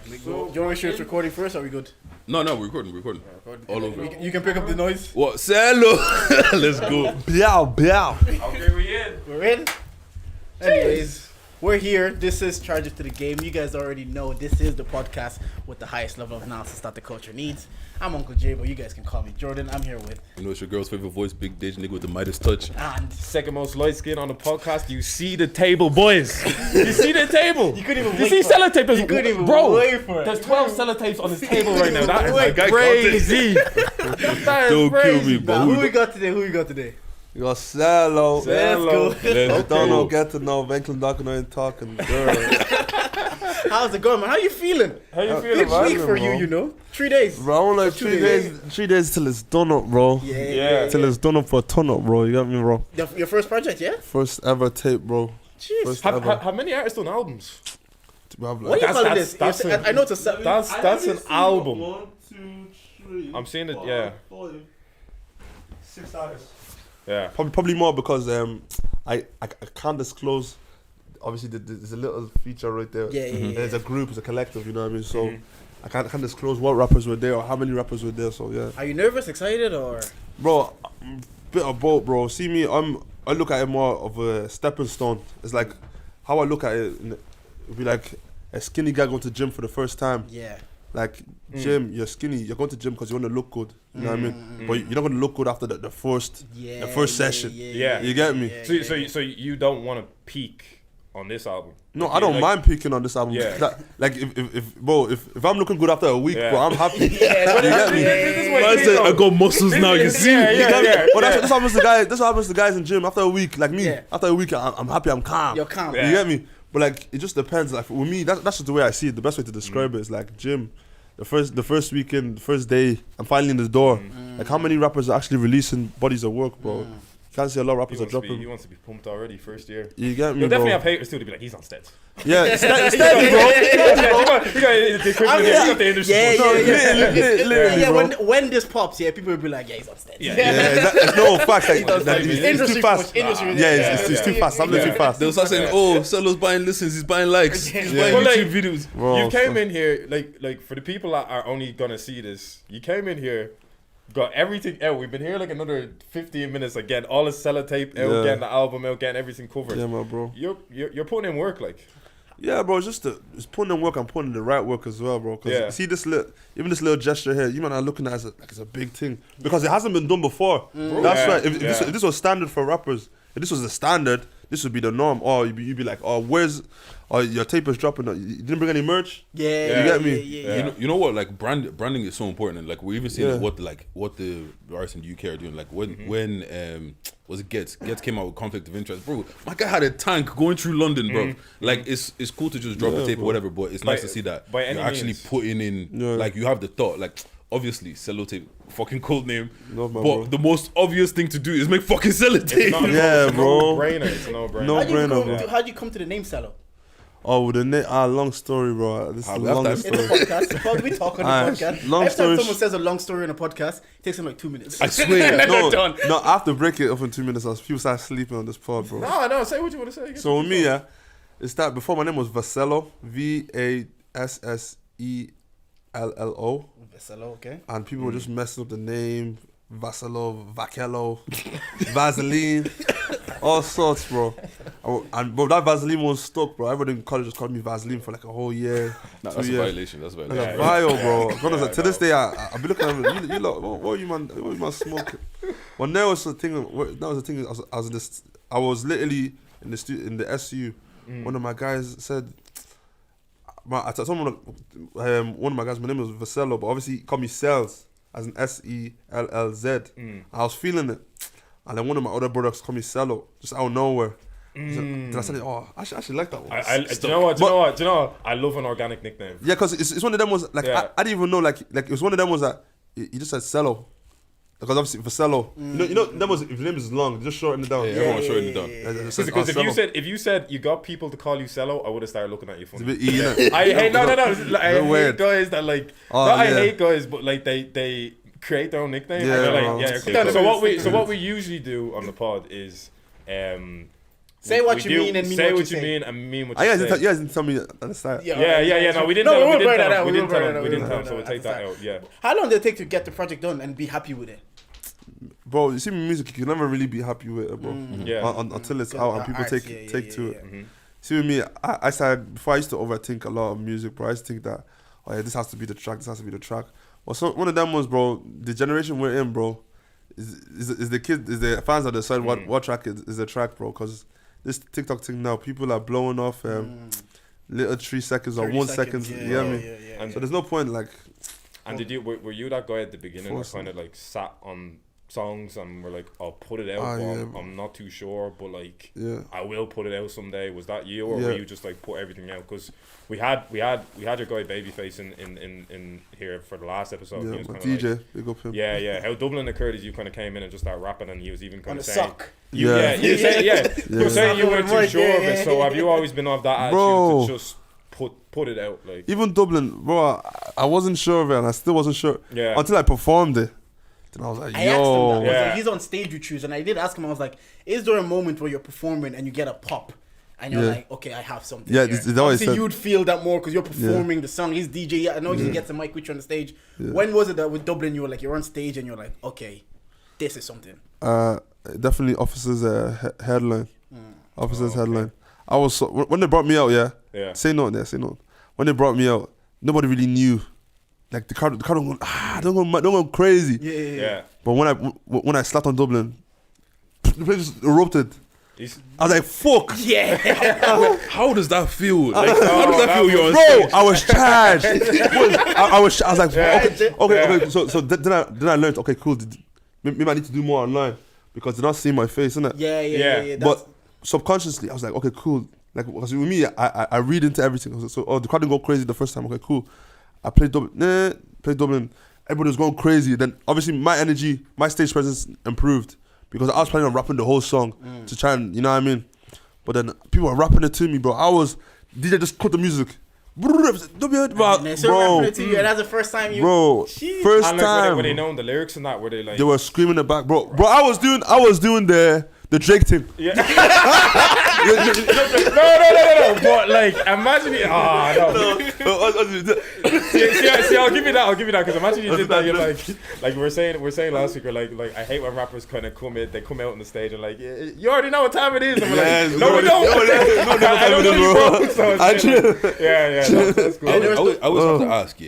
Do you want to make sure it's recording first, or are we good? No, we're recording. All over. You can pick up the noise. What? Sello! Let's go. Biao. Okay, We're in. Anyways, we're here. This is Charge It to the Game. You guys already know this is the podcast with the highest level of analysis that the culture needs. I'm Uncle Jay, but you guys can call me Jordan. I'm here with... You know it's your girl's favorite voice, Big Dage nigga with the Midas touch. And... Second most light skin on the podcast. You see the table, boys. You see the table. You couldn't even You wait see for it. sellotape. You couldn't even Bro, wait for it. there's 12 sellotapes on this table right now. That is Wait, like crazy. That Don't is kill crazy. me, bro. Nah, who we got today? You got Sello. Let's go. Let's Don't know, go. get to know. Venkland Dokken ain't talking. Girl. How's it going, man? How you feeling? How you Big feeling, man? week for you, you know? 3 days. Bro, I want like 2 3 days. 3 days till it's done up, bro. Yeah. Till it's done up for a ton up, bro. You got me, bro. Your first project, yeah? First ever tape, bro. Jeez. First ever. Have many artists done albums? What do you calling this? that's I know it's a... That's an album. 1, 2, 3. I'm seeing it, yeah. 5, 6 artists. Yeah. Probably more because I can't disclose. Obviously, there's a little feature right there. Yeah. There's a group, it's a collective, you know what I mean? So I can't disclose what rappers were there or how many rappers were there. So yeah. Are you nervous, excited, or... Bro, bit of both, bro. See me, I look at it more of a stepping stone. It's like how I look at it. It'd be like a skinny guy going to gym for the first time. Yeah. Like gym, you're skinny. You're going to gym because you want to look good. You know what I mean? But you're not going to look good after the first session. Yeah. You get me? So you don't want to peak on this album? No, I don't mind peaking on this album. Yeah. Like if I'm looking good after a week, bro, I'm happy. You Yeah, get me? Man said, I got muscles now, you see? Well, that's what happens to guys. That's what happens to guys in gym after a week. Like me, Yeah. after a week, I'm happy. I'm calm. You're calm. You get me? But like, it just depends. Like with me, that's just the way I see it. The best way to describe it is like gym. The first weekend, the first day, I'm finally in the door. Like how many rappers are actually releasing bodies of work, bro? Can't see a lot of rappers are dropping. He wants to be pumped already first year. You get me, You'll bro? definitely have haters too to be like, he's on steady. Yeah, steady, bro. You got the equipment here, you got the industry. Literally, Yeah, bro. when this pops, people will be like, yeah, he's on stage. Yeah. It's no fact. Like, does like it's Industry too fast. push, industry push. Yeah, it's too fast. I'm too fast. They'll start saying, oh, Sello's buying listens, he's buying likes, he's buying But like, YouTube videos. Bro, you came in here, like for the people that are only gonna see this, you came in here, got everything out. We've been here like another 15 minutes again. All the sellotape out, Yeah. getting the album out, getting everything covered. Yeah, my bro. You're putting in work, like. Yeah, bro. It's putting in work and putting in the right work as well, bro. Because see this little gesture here, you might not looking at it as it's a big thing because it hasn't been done before. That's right. If this was standard for rappers, if this was the standard, this would be the norm. Or you'd be like, oh, your tape is dropping. You didn't bring any merch. Yeah. You get me? Yeah. You know what? Like branding is so important, and like we're even seeing what the artists in the UK are doing. Like when was it Gets came out with Conflict of Interest, bro. My guy had a tank going through London, bro. Like it's cool to just drop a tape or whatever, but it's nice to see that by any you're actually means. putting in like you have the thought. Like obviously Sellotape, fucking cold name, No, but bro. the most obvious thing to do is make fucking Sellotape. Yeah, bro. It's a no-brainer. No brainer, bro. How'd you come to the name Sello? Oh, with the name, long story, bro. This is the we have longest time. It's story. a podcast. It's called We Talk on Alright, the podcast. long Every story time someone says a long story in a podcast, it takes them like 2 minutes. I swear. No, I have to break it up in 2 minutes. As people start sleeping on this pod, bro. No, say what you want to say. So with me, it's that before my name was Vassello, Vassello, Sello, okay. and people were just messing up the name, Vassello, Vacello, Vaseline, all sorts, bro. And bro, that Vaseline one stuck, bro. Everybody in college just called me Vaseline for like a whole year, Nah, 2 that's a years. violation. That's a Like violation. a vile, bro. Honestly, to this day, I be looking at them. You lot, what are you man smoking? Well, that was the thing. I was literally in the SU. One of my guys said, I told someone, one of my guys, my name was Vassello, but obviously he called me Sells, as in SELLZ. I was feeling it, and then one of my other brothers called me Sello, just out of nowhere. Then I said, oh, I actually like that one. Do you know what? I love an organic nickname. Yeah, because it's one of them ones, like, Yeah. I didn't even know, like it was one of them ones that, you just said Sello. Because obviously for Sello, you know, them was, if your name is long, just shorten it down. Yeah, everyone's shorting it down. Because if you said you got people to call you Sello, I would have started looking at you It's a funny. bit E, innit? I hate I hate weird. guys that like. Oh, I yeah. hate guys, but like they create their own nickname. Yeah, and they're bro. like, yeah. Yeah. So what we usually do on the pod is Say what you mean and mean say what what you you say. mean and mean what I you guys, say. you guys didn't tell me at the start. Yeah. No, we didn't tell him. We didn't tell him. We didn't tell him. We didn't tell him. So we'll take that out. Yeah. How long did it take to get the project done and be happy with it? Bro, you see music, you can never really be happy with it, bro. Yeah. Until it's Because out our and people arts, take to it. Mhm. See with me, I started before I used to overthink a lot of music, bro. I used to think that, oh yeah, this has to be the track, this has to be the track. Well, so one of them was, bro, the generation we're in, bro, is the kids, is the fans that decide what track is the track, bro. Because this TikTok thing now, people are blowing off little 3 seconds or 1 second. You know what I mean? And So there's no point, like. And did you were you that guy at the beginning that Force kind of like sat on songs and were like, I'll put it out, but yeah. I'm not too sure, but like Yeah. I will put it out someday. Was that you, or Yeah. were you just like put everything out? Because we had your guy Babyface in here for the last episode. Yeah, He was my kinda DJ, like, big up him. yeah. How Dublin occurred is you kind of came in and just started rapping, and he was even kind On of the saying, sock. You Yeah. you were saying you weren't too sure of it. So have you always been of that attitude Bro. to just put it out, like? Even Dublin, bro, I wasn't sure of it, and I still wasn't sure Yeah. until I performed it. Then I was like, I asked him that. I yo. was Yeah. like, he's on stage with you, and I did ask him. I was like, "Is there a moment where you're performing and you get a pop, and you're Yeah. like, okay, I have something." Yeah, here. this is what I Obviously, said. you'd feel that more because you're performing the song. He's DJ. I know he gets a mic with you on the stage. When was it that with Dublin you were like, you're on stage and you're like, okay, this is something? Definitely Officers headline. Officers headline. I was so, when they brought me out, Yeah. Say no. When they brought me out, nobody really knew. Like the crowd don't go crazy. Yeah. But when I slapped on Dublin, the place just erupted. He's- I was like, fuck. Yeah. How does that feel? Like, how does that feel? You're on Bro, stage. I was charged. I was like, Yeah. okay. So then I learned, okay, cool. Maybe I need to do more online because they're not seeing my face, innit? Yeah. But subconsciously, I was like, okay, cool. Like, because with me, I read into everything. So the crowd didn't go crazy the first time. Okay, cool. I played Dublin. Everybody was going crazy. Then obviously my energy, my stage presence improved because I was planning on rapping the whole song to try and, you know what I mean? But then people were rapping it to me, bro. DJ just cut the music. Bro, And they're still rapping it to you, and that's the first time you. Jeez. first And like, time. were they knowing the lyrics and that? Were they like? They were screaming it back, bro. Bro, I was doing the Drake thing. Yeah. no. But like, imagine it. No. See, I'll give you that because imagine you did that. You're like we're saying last week. We're like I hate when rappers kind of come out on the stage and like, you already know what time it is. And we're like, no, we don't. I don't know you, bro. So it's like, yeah, that's cool. I always have to ask,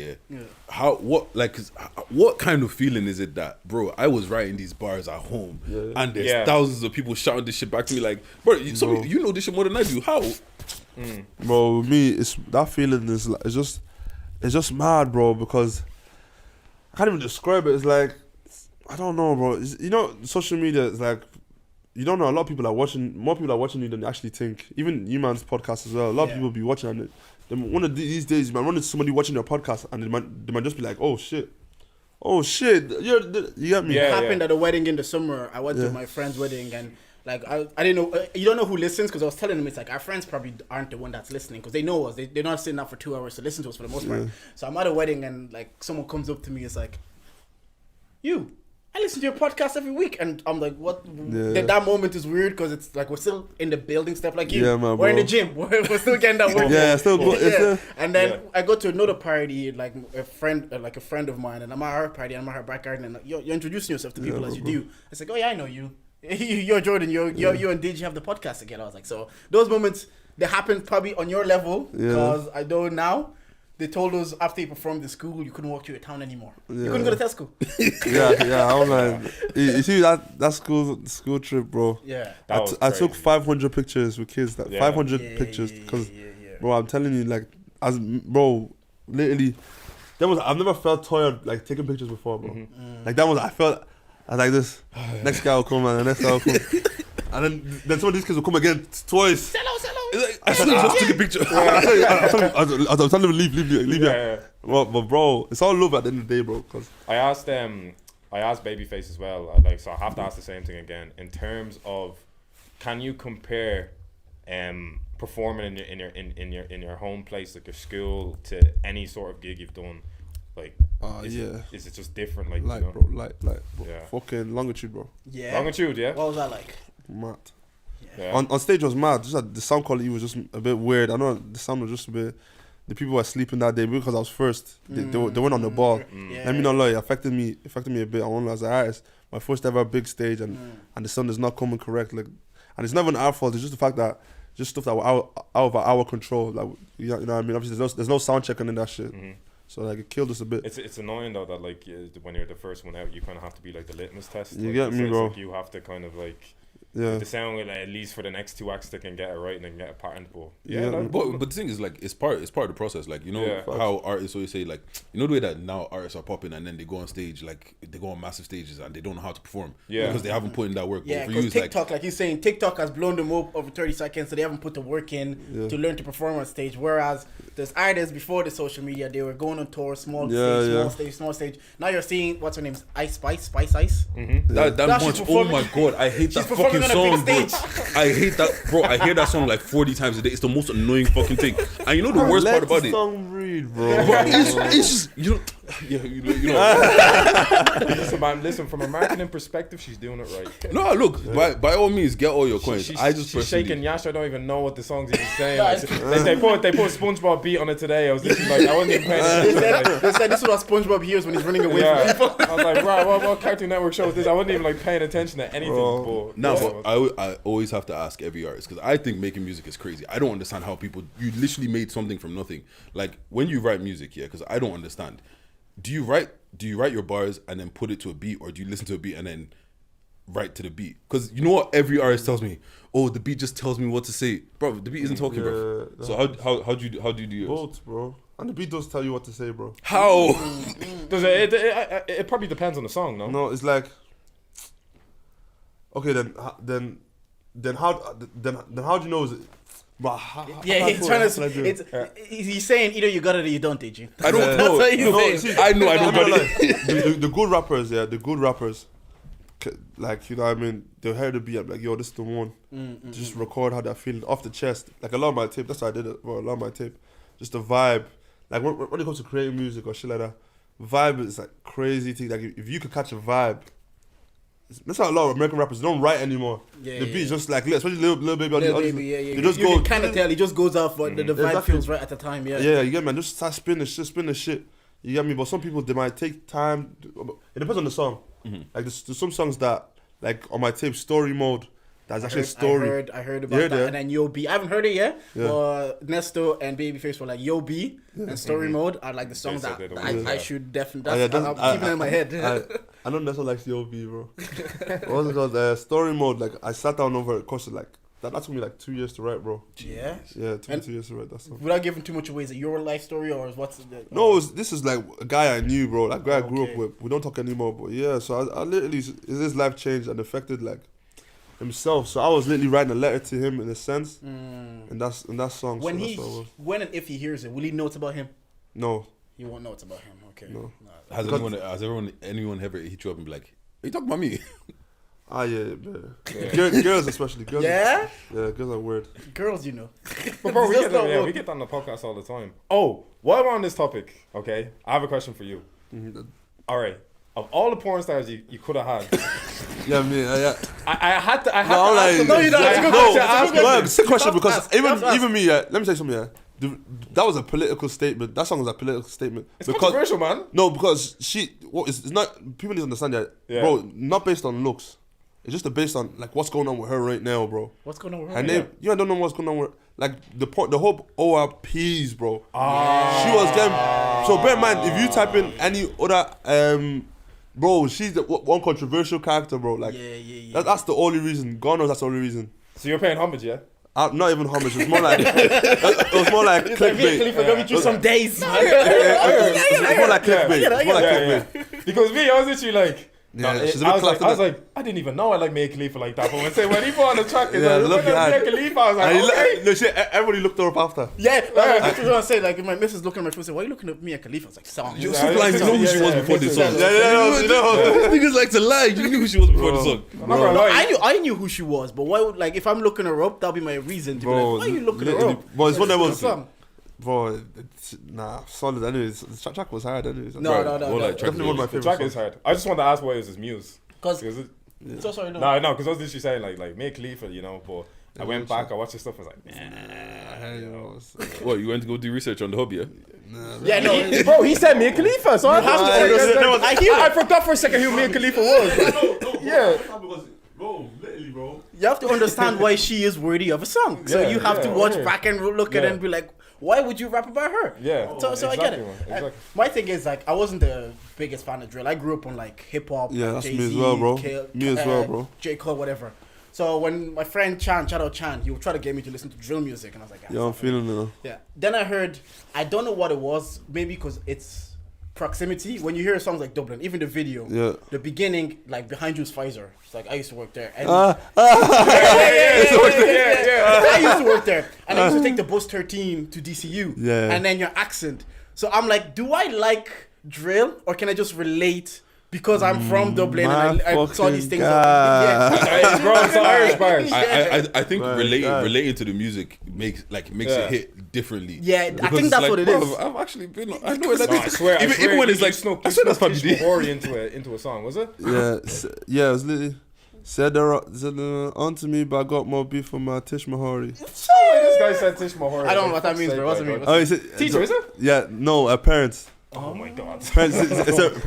what kind of feeling is it that, bro, I was writing these bars at home and there's thousands of people shouting this shit back to me like, bro, you know this shit more than I do. How? Bro, with me, it's that feeling is like, it's just mad, bro, because I can't even describe it. It's like, I don't know, bro. You know, social media is like, you don't know, a lot of people are watching, more people are watching you than you actually think. Even you man's podcast as well. A lot of people be watching and then one of these days you might run into somebody watching your podcast and they might just be like, oh shit, you get me? It happened at a wedding in the summer. I went to my friend's wedding and like I didn't know. You don't know who listens because I was telling them it's like our friends probably aren't the one that's listening because they know us. They're not sitting out for 2 hours to listen to us for the most part. So I'm at a wedding and like someone comes up to me. It's like, I listen to your podcast every week, and I'm like, what? Then that moment is weird because it's like we're still in the building stuff like you. Yeah, man, we're in bro. the gym. We're still getting that work. Yeah, still good. And then I go to another party, like a friend of mine, and I'm at her party, and I'm at her back garden, and you're introducing yourself to people as you do. It's like, oh yeah, I know you. You're Jordan. You and DG have the podcast together. I was like, so those moments they happen probably on your level because I know now. They told us after you performed the school, you couldn't walk to your town anymore. You couldn't go to Tesco. Yeah. I'm like, you see that school trip, bro. Yeah. I took 500 pictures with kids. 500 pictures because, bro, I'm telling you, like, literally, I've never felt tired like taking pictures before, bro. Like I was like this. Next guy will come and the next guy will come, and then some of these kids will come again twice. Sello. I should have just took a picture. I was telling them leave. Yeah. Well, but bro, it's all love at the end of the day, bro. Cause I asked Babyface as well. So I have to ask the same thing again in terms of, can you compare, performing in your home place, like your school, to any sort of gig you've done? Like, is it just different? Like, like, you know? bro, like, bro. Yeah. Fucking longitude, bro. Yeah. Longitude, yeah. What was that like? Mad. Yeah. On stage was mad. Just like the sound quality was just a bit weird. I know the sound was just a bit. The people were sleeping that day because I was first. They went on the ball. Yeah. Let me not lie, it affected me a bit. I won't lie, as an artist, my first ever big stage, and the sound is not coming correct. Like, and it's never an our fault. It's just the fact that just stuff that were out of our control. Like, you know what I mean? Obviously, there's no sound checking in that shit. So like it killed us a bit. It's annoying though that like when you're the first one out, you kind of have to be like the litmus test. You like, get me, bro. Like you have to kind of like. Yeah. The sound like, at least for the next 2 acts they can get it right and then get a patent. But But the thing is, like, it's part of the process. Like, you know how artists always say, like, you know the way that now artists are popping and then they go on stage, like they go on massive stages and they don't know how to perform because they haven't put in that work. Yeah, But for you, because it's TikTok, like you're saying, TikTok has blown them up over 30 seconds, so they haven't put the work in to learn to perform on stage. Whereas there's artists before the social media, they were going on tour, small stage. Now you're seeing what's her name, Spice Ice. That much. Oh my god, I hate that fucking song, bro. I hate that, bro. I hear that song like 40 times a day. It's the most annoying fucking thing. And you know the worst part about it? Song read, bro. It's just you know. Listen, from a marketing perspective, she's doing it right. No, look, by all means, get all your coins. She's shaking Yash. I don't even know what the song's even saying. Like, they put SpongeBob beat on it today. I was literally like, I wasn't even paying attention. They said this is what SpongeBob hears when he's running away from people. I was like, right, what Cartoon Network show is this? I wasn't even like paying attention to anything. But I always have to ask every artist because I think making music is crazy. I don't understand how you literally made something from nothing. Like when you write music, because I don't understand. Do you write your bars and then put it to a beat, or do you listen to a beat and then write to the beat? Because you know what every artist tells me, oh, the beat just tells me what to say, bro. The beat isn't talking, bro. So how do you do yours? Both, bro. And the beat does tell you what to say, bro. How? Does it probably depends on the song, no? No, it's like, okay, then how do you know? Is it? But He's trying to. He's saying either you got it or you don't, DG. I don't know. That's what he's saying. I know. I don't got it. The good rappers, like, you know what I mean, they'll hear the beat, I'm like, yo, this is the one. Just record how they're feeling off the chest. Like a lot of my tape, that's why I did it, bro. A lot of my tape, just the vibe. Like when it comes to creating music or shit like that, vibe is like crazy thing. Like if you could catch a vibe. That's why a lot of American rappers don't write anymore. The beat's just like, especially Lil Baby. They just you can kind of tell he just goes off what the vibe feels right at the time. Yeah, you get me, man. Just start spin the shit. You get me? But some people, they might take time. It depends on the song. Like there's some songs that, like on my tape, Story Mode, that's actually a story. I heard about that. And then Yo B, I haven't heard it yet. But Nesto and Babyface were like Yo B and Story Mode are like the songs that I should definitely. I'm keeping it in my head. I know Nesto likes Yo B, bro. What was it called? Story Mode. Like I sat down over a course of like that took me like 2 years to write, bro. Yeah. Yeah, it took me 2 years to write that song. Without giving too much away, is it your life story or what's the? No, this is like a guy I knew, bro. Like guy I grew up with. We don't talk anymore, but yeah. So I literally, his life changed and affected like himself. So I was literally writing a letter to him in a sense, and that song. When and if he hears it, will he know it's about him? No, he won't know it's about him. Okay. No. Has anyone ever hit you up and be like, "Are you talking about me?" Yeah. Girls especially. Girls girls are weird. Girls, you know. But bro, we get on the podcast all the time. Oh, while we're on this topic, okay, I have a question for you. All right. Of all the porn stars you could have had, I had to ask them. No, you don't. It's a question because even me, let me say something. That was a political statement. That song was a political statement. It's controversial, man. No, because it's not. People need to understand that, bro. Not based on looks. It's just based on like what's going on with her right now, bro. What's going on with her? Her name, I don't know what's going on with like the whole ORPs, bro. She was them. So bear in mind, if you type in any other bro, she's the one controversial character, bro. Like that's the only reason. God knows that's the only reason. So you're paying homage, yeah? Not even homage. It was more like clickbait. Khalifa got me through some days. It's more like clickbait. Because me, I was literally like. She's a bit I was like, I didn't even know I like Mia Khalifa like that. But when he put on the track, Mia Khalifa, I was like, okay. Everybody looked her up after. That's what I was saying. Like, my missus looking at my phone saying, why are you looking at Mia Khalifa? I was like, song. You like to know who she was before this song. These niggas like to lie. You knew who she was before the song. I knew who she was, but why would, like, if I'm looking her up, that'll be my reason to be like, why are you looking her up? But it's one that was... Bro, solid. Anyways, the track was hard. Anyways, no. Definitely one of my favorite. The track is hard. I just want to ask why it was his muse. Because So sorry, no. No, because I was literally saying like Mia Khalifa, you know, but I went back, I watched the stuff, I was like, What, you went to go do research on the hub, yeah? Yeah, no. bro, he said Mia Khalifa, so I have to understand. I forgot for a second who Mia Khalifa was. Yeah. Because, bro, literally, bro. You have to understand why she is worthy of a song. So Yeah, you have to yeah, watch yeah. back and look at it Yeah. and be like, why would you rap about her? Yeah. So I get it. Exactly, man, exactly. My thing is like I wasn't the biggest fan of drill. I grew up on like hip hop. Yeah, that's me Jay-Z, as well, bro. K- Me as well, bro. J Cole, whatever. So when my friend Chan, shout out Chan, he would try to get me to listen to drill music, and I was like, Yeah, I'm feeling it now. yeah. Then I heard, I don't know what it was, maybe because it's proximity. When you hear songs like Dublin, even the video, Yeah. the beginning, like behind you is Pfizer. It's like I used to work there. And Yeah. I used to work there, and I used to take the bus 13 to DCU. Yeah. And then your accent. So I'm like, do I like drill or can I just relate because I'm from Dublin and I saw these things? Hey, bro, it's Irish bars. I think My relating God. relating to the music makes Yeah. it hit differently. Yeah, I Because think it's that's like, what it bro, is. I've actually been. I know that. No, I swear, even when it's like, snuck, I swear that's Tish probably Mahori into a song, was it? Yeah, it was literally said onto me, but I got more beef from my Tish Mahori. Oh, this guy said Tish Mahori. I don't know what that means, bro. What's it mean? Oh, is it Teacher, is it? Yeah, no, parents. Oh my god. Parents.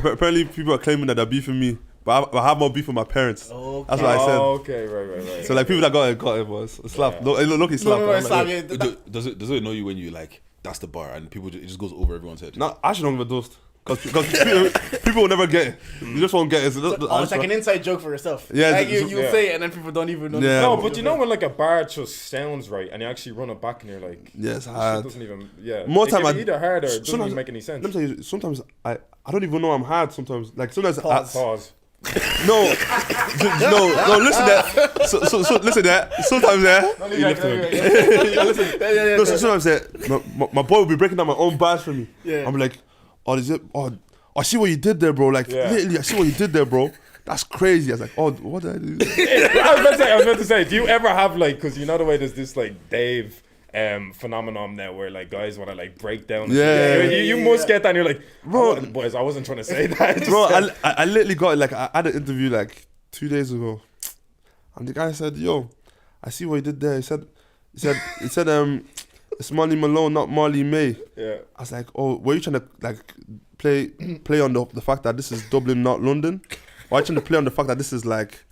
Apparently, people are claiming that they're beefing me, but I have more beef with my parents. Okay. That's what I said. Oh, okay, right. So like people that got it was slap. Yeah. Look, he slapped. No, I'm it's like, like, yeah, Does it annoy you when you like that's the bar and people it just goes over everyone's head? No, I should not give a dust. Because people will never get it. You just won't get it. So it's like an inside joke for yourself. Yeah, like it's- you yeah. say it and then people don't even know. Yeah. No, but you know when like a bar just sounds right and you actually run it back and you're like, Yes, this shit hard. doesn't even, yeah. More It time can be I- either hard or it doesn't sometimes- even make any sense. Let me tell you, sometimes I don't even know I'm hard. Sometimes, like sometimes Pause. no, listen that. So listen that. Sometimes no, so sometimes my boy will be breaking down my own bars for me. Yeah. I'm like, oh, is it? Oh, I see what you did there, bro. Like, Yeah. literally, I see what you did there, bro. That's crazy. I was like, oh, what did I do? I was about to say, do you ever have like, because you know the way there's this like Dave phenomenon now where like guys want to like break down. Yeah. You must get that and you're like, Bro. boys, I wasn't trying to say that. Just Bro, said- I literally got it. Like, I had an interview like 2 days ago, and the guy said, "Yo, I see what you did there." He said, it's Marley Malone, not Marley May. yeah. I was like, oh, were you trying to like play on the fact that this is Dublin, not London? Or are you trying to play on the fact that this is like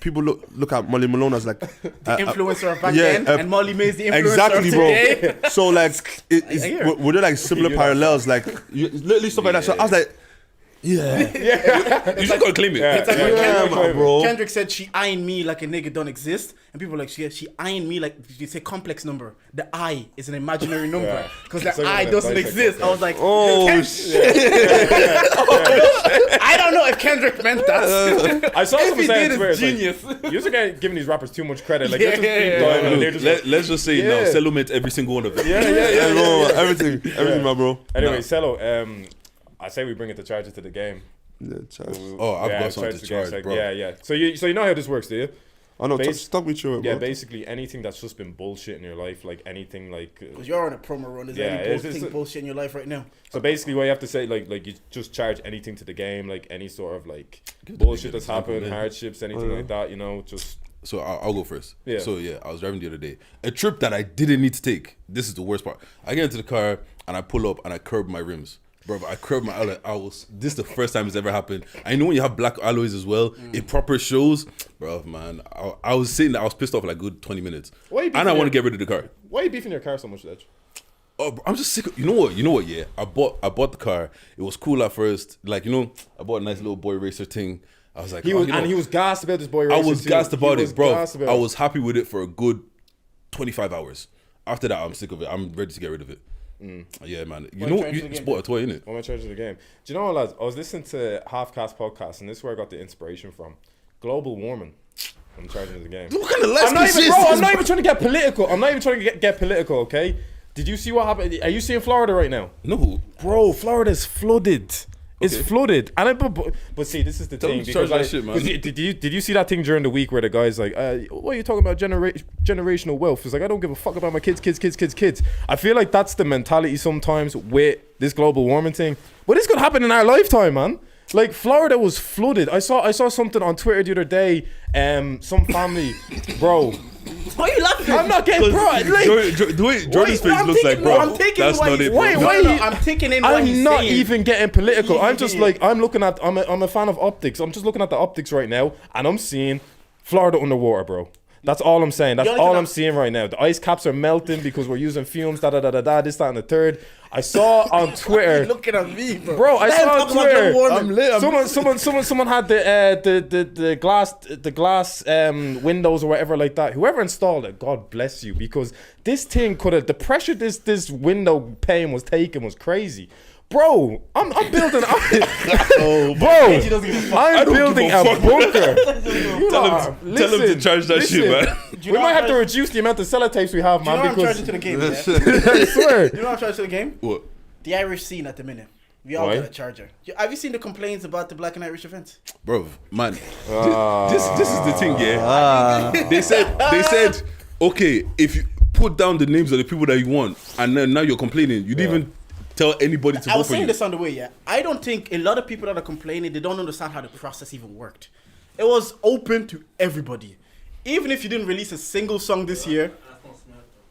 people look at Marley Malone as like Influencer back yeah, then, and Molly May's the influencer exactly, of bro. today. So like, I hear. were there like similar You know. parallels, like literally stuff like that? So I was like, yeah, You just gotta claim it. Yeah. It's like when yeah, Kendrick, man, bro. Kendrick said she eyeing me like a nigga don't exist, and people were like she eyeing me like you say complex number. The I is an imaginary number Yeah. because It's the like I a doesn't dissect exist. it. I was like, oh I don't know if Kendrick meant that. I saw If someone he saying did, Twitter, it's it's like, genius. you're just giving these rappers too much credit. Like Yeah, they're just yeah, deep yeah. diving and they're Look, just let's just say now, Yeah. Sello meant every single one of it. yeah, bro, everything, my bro. Anyway, Sello, I say we bring it to charges to the game. Yeah, Chaz. Oh, I've got charge something to to the game, charge, like, bro. Yeah. So you know how this works, do you? I know. Base- Talk me through it, bro. Yeah, basically anything that's just been bullshit in your life, like anything like. Because you're on a promo run. Is there Yeah, any it's- bullshit in your life right now? So basically, what you have to say, like you just charge anything to the game, like any sort of like Give the bullshit big that's example, happened, man. hardships, anything Oh, yeah. like that. You know, just So I'll go first. Yeah. So yeah, I was driving the other day. A trip that I didn't need to take. This is the worst part. I get into the car and I pull up and I curb my rims. Bro, I curb my alloy. This is the first time it's ever happened. I know when you have black alloys as well, it proper shows. Bro, man, I was sitting there, I was pissed off for like a good 20 minutes. Why you And I beefing want to your- get rid of the car. why are you beefing your car so much, Ledge? Oh, bro, I'm just sick of, you know what, yeah. I bought the car. It was cool at first. Like, I bought a nice little boy racer thing. I was like, He oh, was you know, and he was gassed about this boy. I Racer was too. gassed about He it, was bro. gassed about I it. was happy with it for a good 25 hours. After that, I'm sick of it. I'm ready to get rid of it. Yeah, man. You Why know, you trying to you get sport a toy, innit? I'm in charge of the game. Do you know what, lads? I was listening to Half Cast podcast, and this is where I got the inspiration from. Global warming. I'm charging the game. What kind of life I'm not is even, this? bro. I'm not even trying to get political. I'm not even trying to get political. Okay. Did you see what happened? Are you seeing Florida right now? No. Bro, Florida's flooded. It's Okay. flooded, and but see, this is the Tell thing them to charge because that shit, man. 'cause did you see that thing during the week where the guy's like, what are you talking about generational wealth? It's like I don't give a fuck about my kids. I feel like that's the mentality sometimes with this global warming thing. But this could happen in our lifetime, man. Like Florida was flooded. I saw something on Twitter the other day. Some family, bro. Why are you laughing? I'm not getting bro. Like, The way Jordan's face looks like, bro, that's not it, bro. Wait. I'm taking in what he's I'm not saying. even getting political. Yeah, I'm just yeah. like, I'm a fan of optics. I'm just looking at the optics right now, and I'm seeing Florida underwater, bro. That's all I'm saying. That's all I'm seeing right now. The ice caps are melting because we're using fumes, this, that, and the third. I saw on Twitter. Looking at me, bro. Bro, I saw on Twitter. I'm lit. Someone had the glass windows or whatever like that. Whoever installed it, God bless you, because this thing could have, the pressure this window pane was taking was crazy. Bro, I'm building. I'm building a bunker. Tell him to charge that shit, man. We might have to reduce the amount of sellotapes we have, Do you know man. what I'm charging Because to the game? Yeah? I swear. Do you know what I'm charging to the game? What? The Irish scene at the minute. We all Why? got a charger. Have you seen the complaints about the Black and Irish event? Bro, man, this is the thing, yeah. They said, okay, if you put down the names of the people that you want, and then now you're complaining, you didn't even tell anybody to I vote was for saying you. this on the way, yeah. I don't think a lot of people that are complaining, they don't understand how the process even worked. It was open to everybody. Even if you didn't release a single song this year,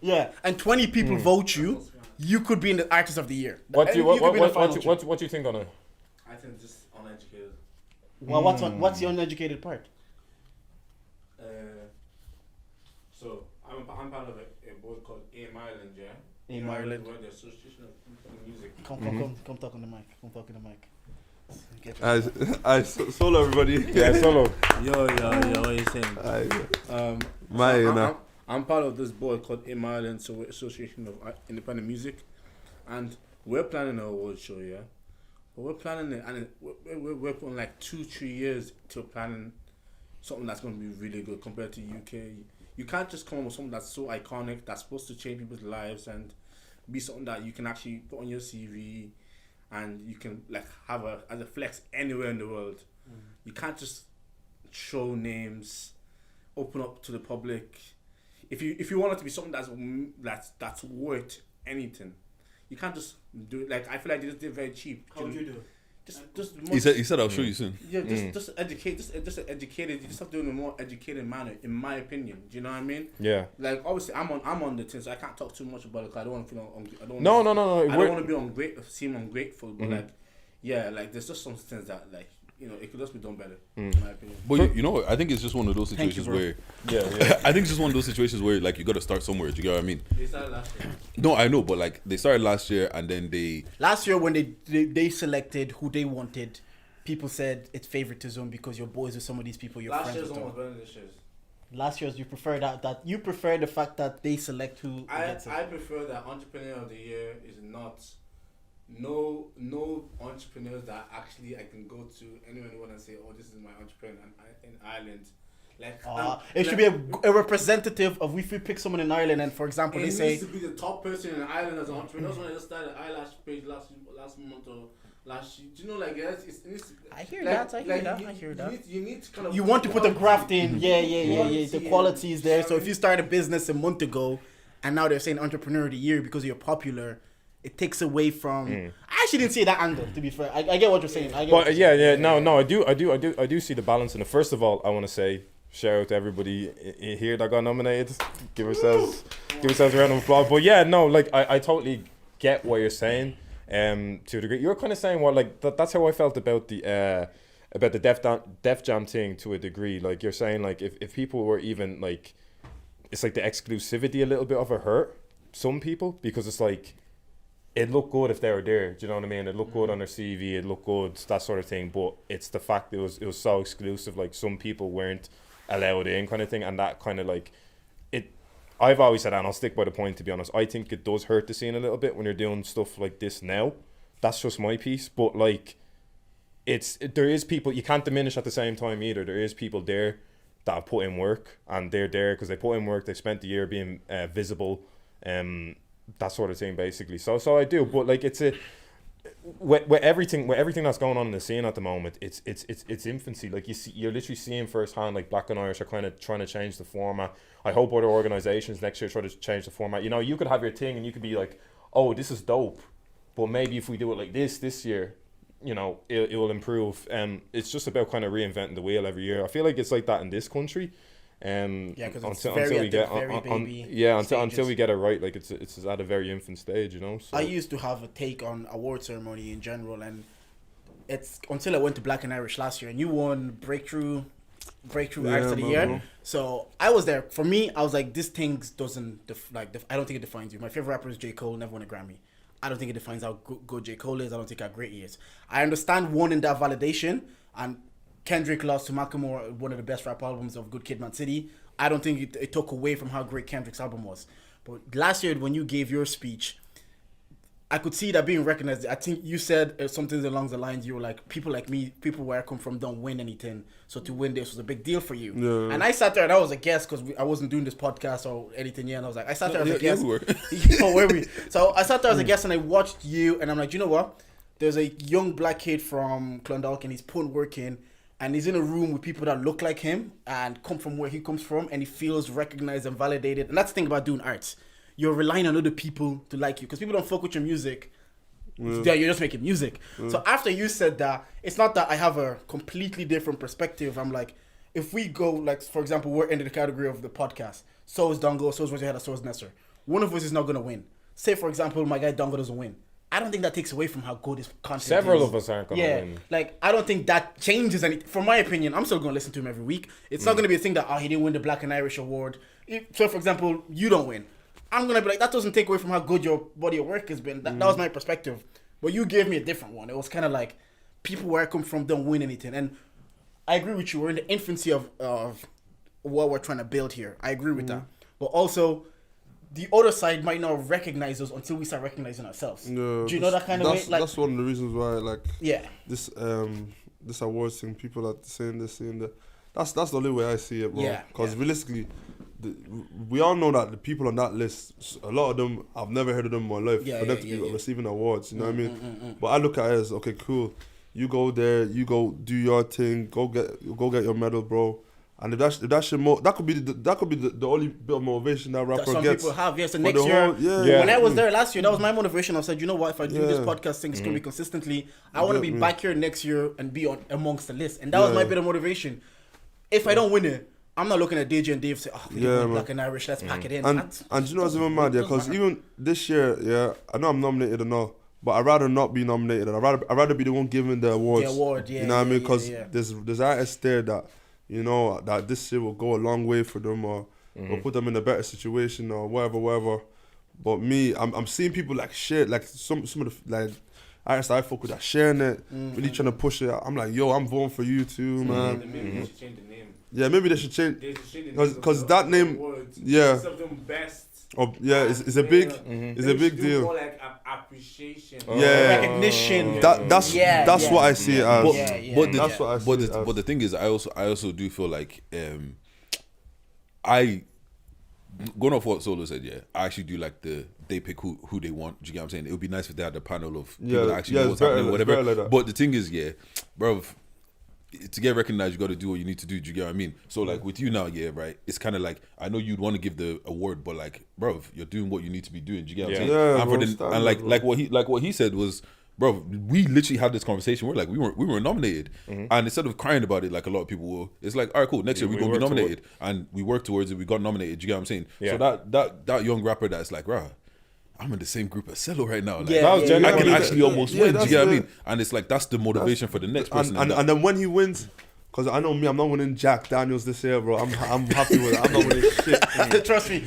yeah, and 20 people vote you, you could be in the Artist of the Year. What do You could be in the final you two. what do you think on it? I think just uneducated. Well, what's the uneducated part? So I'm part of a board called AIM Ireland, yeah. AIM Ireland. We're the Association of Music. Come talk on the mic. Come talk on the mic. Get your- I solo everybody. Yeah, solo. Yo, what are you saying? I'm part of this board called AIM Ireland, so we're Association of Independent Music, and we're planning an award show, yeah. But we're planning it, and we're putting like 2-3 years to planning something that's going to be really good compared to UK. You can't just come up with something that's so iconic, that's supposed to change people's lives and be something that you can actually put on your CV, and you can like have as a flex anywhere in the world. You can't just show names, open up to the public. If you want it to be something that's worth anything, you can't just do it. Like I feel like they just did it very cheap. How would you do it? Just He said I'll show you soon. yeah, just educate, just educated. You just have to do it in a more educated manner, in my opinion. Do you know what I mean? Yeah. Like obviously, I'm on the thing, so I can't talk too much about it. Cause I don't want to feel. No. I don't want to be seem ungrateful, but like, yeah, like there's just some things that like it could just be done better, in my opinion. But you know what? I think it's just one of those Thank you, situations bro. where I think it's just one of those situations where like you got to start somewhere. Do you get what I mean? They started last year. No, I know, but like they started last year and then they Last year when they selected who they wanted, people said it's favoritism because you're boys with some of these people you're Last friends year's with. one was them. better than this year's. Last year's you prefer that you prefer the fact that they select who gets it. I prefer that Entrepreneur of the Year is not no entrepreneurs that actually I can go to anywhere in the world and say, oh, this is my entrepreneur in Ireland. Like It should be a representative of if we pick someone in Ireland and for example it they say needs to be the top person in Ireland as an entrepreneur. That's when I just started eyelash page last month or last year. Do you know like it needs to, I hear that. You need to kind of You want to put the graft in, yeah. Quality, The quality is there. So if you start a business a month ago, and now they're saying Entrepreneur of the Year because you're popular, it takes away from. I actually didn't see that angle. To be fair, I get what you're saying. But yeah, no, I do see the balance in it. First of all, I want to say shout out to everybody here that got nominated. Give ourselves a round of applause. But yeah, no, like I totally get what you're saying. To a degree, you're kind of saying what like that's how I felt about the Def Jam thing to a degree. Like you're saying, like if people were even like, it's like the exclusivity a little bit of a hurt some people because it's like it looked good if they were there. Do you know what I mean? It looked good on their CV. It looked good, that sort of thing. But it's the fact it was so exclusive. Like some people weren't allowed in, kind of thing, and that kind of like it. I've always said, and I'll stick by the point, to be honest, I think it does hurt the scene a little bit when you're doing stuff like this now. That's just my piece. But, like, there is people, you can't diminish at the same time either. There is people there that have put in work, and they're there because they put in work, they spent the year being visible, that sort of thing, basically. So I do, but, like, it's a... With everything that's going on in the scene at the moment, it's infancy. Like you're literally seeing firsthand, like Black and Irish are kind of trying to change the format. I hope other organizations next year try to change the format. You know, you could have your thing and you could be like, oh, this is dope, but maybe if we do it like this year, you know, it will improve. It's just about kind of reinventing the wheel every year. I feel like it's like that in this country. Because it's very at the very baby until we get it right, like it's at a very infant stage, you know. So. I used to have a take on award ceremony in general, and it's until I went to Black and Irish last year, and you won breakthrough artist of the year. Bro. So I was there. For me, I was like, this thing doesn't I don't think it defines you. My favorite rapper is J. Cole, never won a Grammy. I don't think it defines how good J. Cole is. I don't think how great he is. I understand wanting that validation, and Kendrick lost to Macklemore, one of the best rap albums of Good Kid, Mad City. I don't think it took away from how great Kendrick's album was. But last year, when you gave your speech, I could see that being recognized. I think you said something along the lines, you were like, people like me, people where I come from don't win anything. So to win this was a big deal for you. Yeah. And I sat there and I was a guest because I wasn't doing this podcast or anything yet. And I was like, I sat there as a guest. we were. Were we? So I sat there as a guest and I watched you and I'm like, you know what? There's a young black kid from Clondalkin. He's putting work in. And he's in a room with people that look like him and come from where he comes from, and he feels recognized and validated. And that's the thing about doing arts. You're relying on other people to like you, because people don't fuck with your music. Yeah, you're just making music. So after you said that, it's not that I have a completely different perspective. I'm like, if we go, like, for example, we're in the category of the podcast. So is Dongo, so is Roger, so is Nesser. One of us is not going to win. Say, for example, my guy Dongo doesn't win. I don't think that takes away from how good his content is. Several of us aren't going to win. Like, I don't think that changes anything. From my opinion, I'm still going to listen to him every week. It's not going to be a thing that, he didn't win the Black and Irish Award. So, for example, you don't win. I'm going to be like, that doesn't take away from how good your body of work has been. That was my perspective. But you gave me a different one. It was kind of like, people where I come from don't win anything. And I agree with you. We're in the infancy of what we're trying to build here. I agree with that. But also, the other side might not recognize us until we start recognizing ourselves. Yeah, do you know that kind of way? Like, that's one of the reasons why, like, yeah, this awards thing, people are saying this, saying that. That's the only way I see it, bro. Yeah, Because realistically, we all know that the people on that list, a lot of them, I've never heard of them in my life. For them to be receiving awards, you know what I mean? But I look at it as, okay, cool. You go there, you go do your thing, go get your medal, bro. And if that should that could be the only bit of motivation that rapper some gets. people have. Yeah, so next year, when I was there last year, that was my motivation. I said, you know what, if I do this podcast thing, it's gonna be consistently. I want to be back here next year and be amongst the list, and that was my bit of motivation. If I don't win it, I'm not looking at DJ and Dave say, we didn't win Black and Irish, let's pack it in. And you know what's even mad, yeah? Because even this year, I know I'm nominated or not, but I'd rather not be nominated. I'd rather be the one giving the awards. The award, yeah. You know what I mean? Because there's artists there that, you know, that this shit will go a long way for them, or put them in a better situation, or whatever. But me, I'm seeing people like share, like some of the like artists I fuck with that sharing it, really trying to push it. I'm like, yo, I'm voting for you too, man. Maybe they should change the name. Yeah, maybe they should change. Because that name, awards, yeah. Something best. Oh, yeah, it's a big, it's a big deal. More like appreciation. Yeah, recognition. That's what I see it as. But the thing is, I also do feel like I going off what Solo said, yeah, I actually do like they pick who they want. Do you get what I'm saying? It would be nice if they had a panel of people that actually know what's happening, whatever. Like but the thing is, yeah, bro, to get recognized, you got to do what you need to do. Do you get what I mean? So like with you now, yeah, right. It's kind of like I know you'd want to give the award, but like, bro, you're doing what you need to be doing. Do you get what I'm saying? Yeah, and like what he said was, bro, we literally had this conversation. We're like, we were nominated, and instead of crying about it like a lot of people will, it's like, all right, cool. Next year we're gonna be nominated, and we worked towards it. We got nominated. Do you get what I'm saying? Yeah. So that young rapper that's like, rah, I'm in the same group as Sello right now. Like, I can actually almost win. Do you get what I mean? it. And it's like that's the motivation for the next person. And then when he wins, because I know me, I'm not winning Jack Daniels this year, bro. I'm happy with it. I'm not winning shit. Trust me.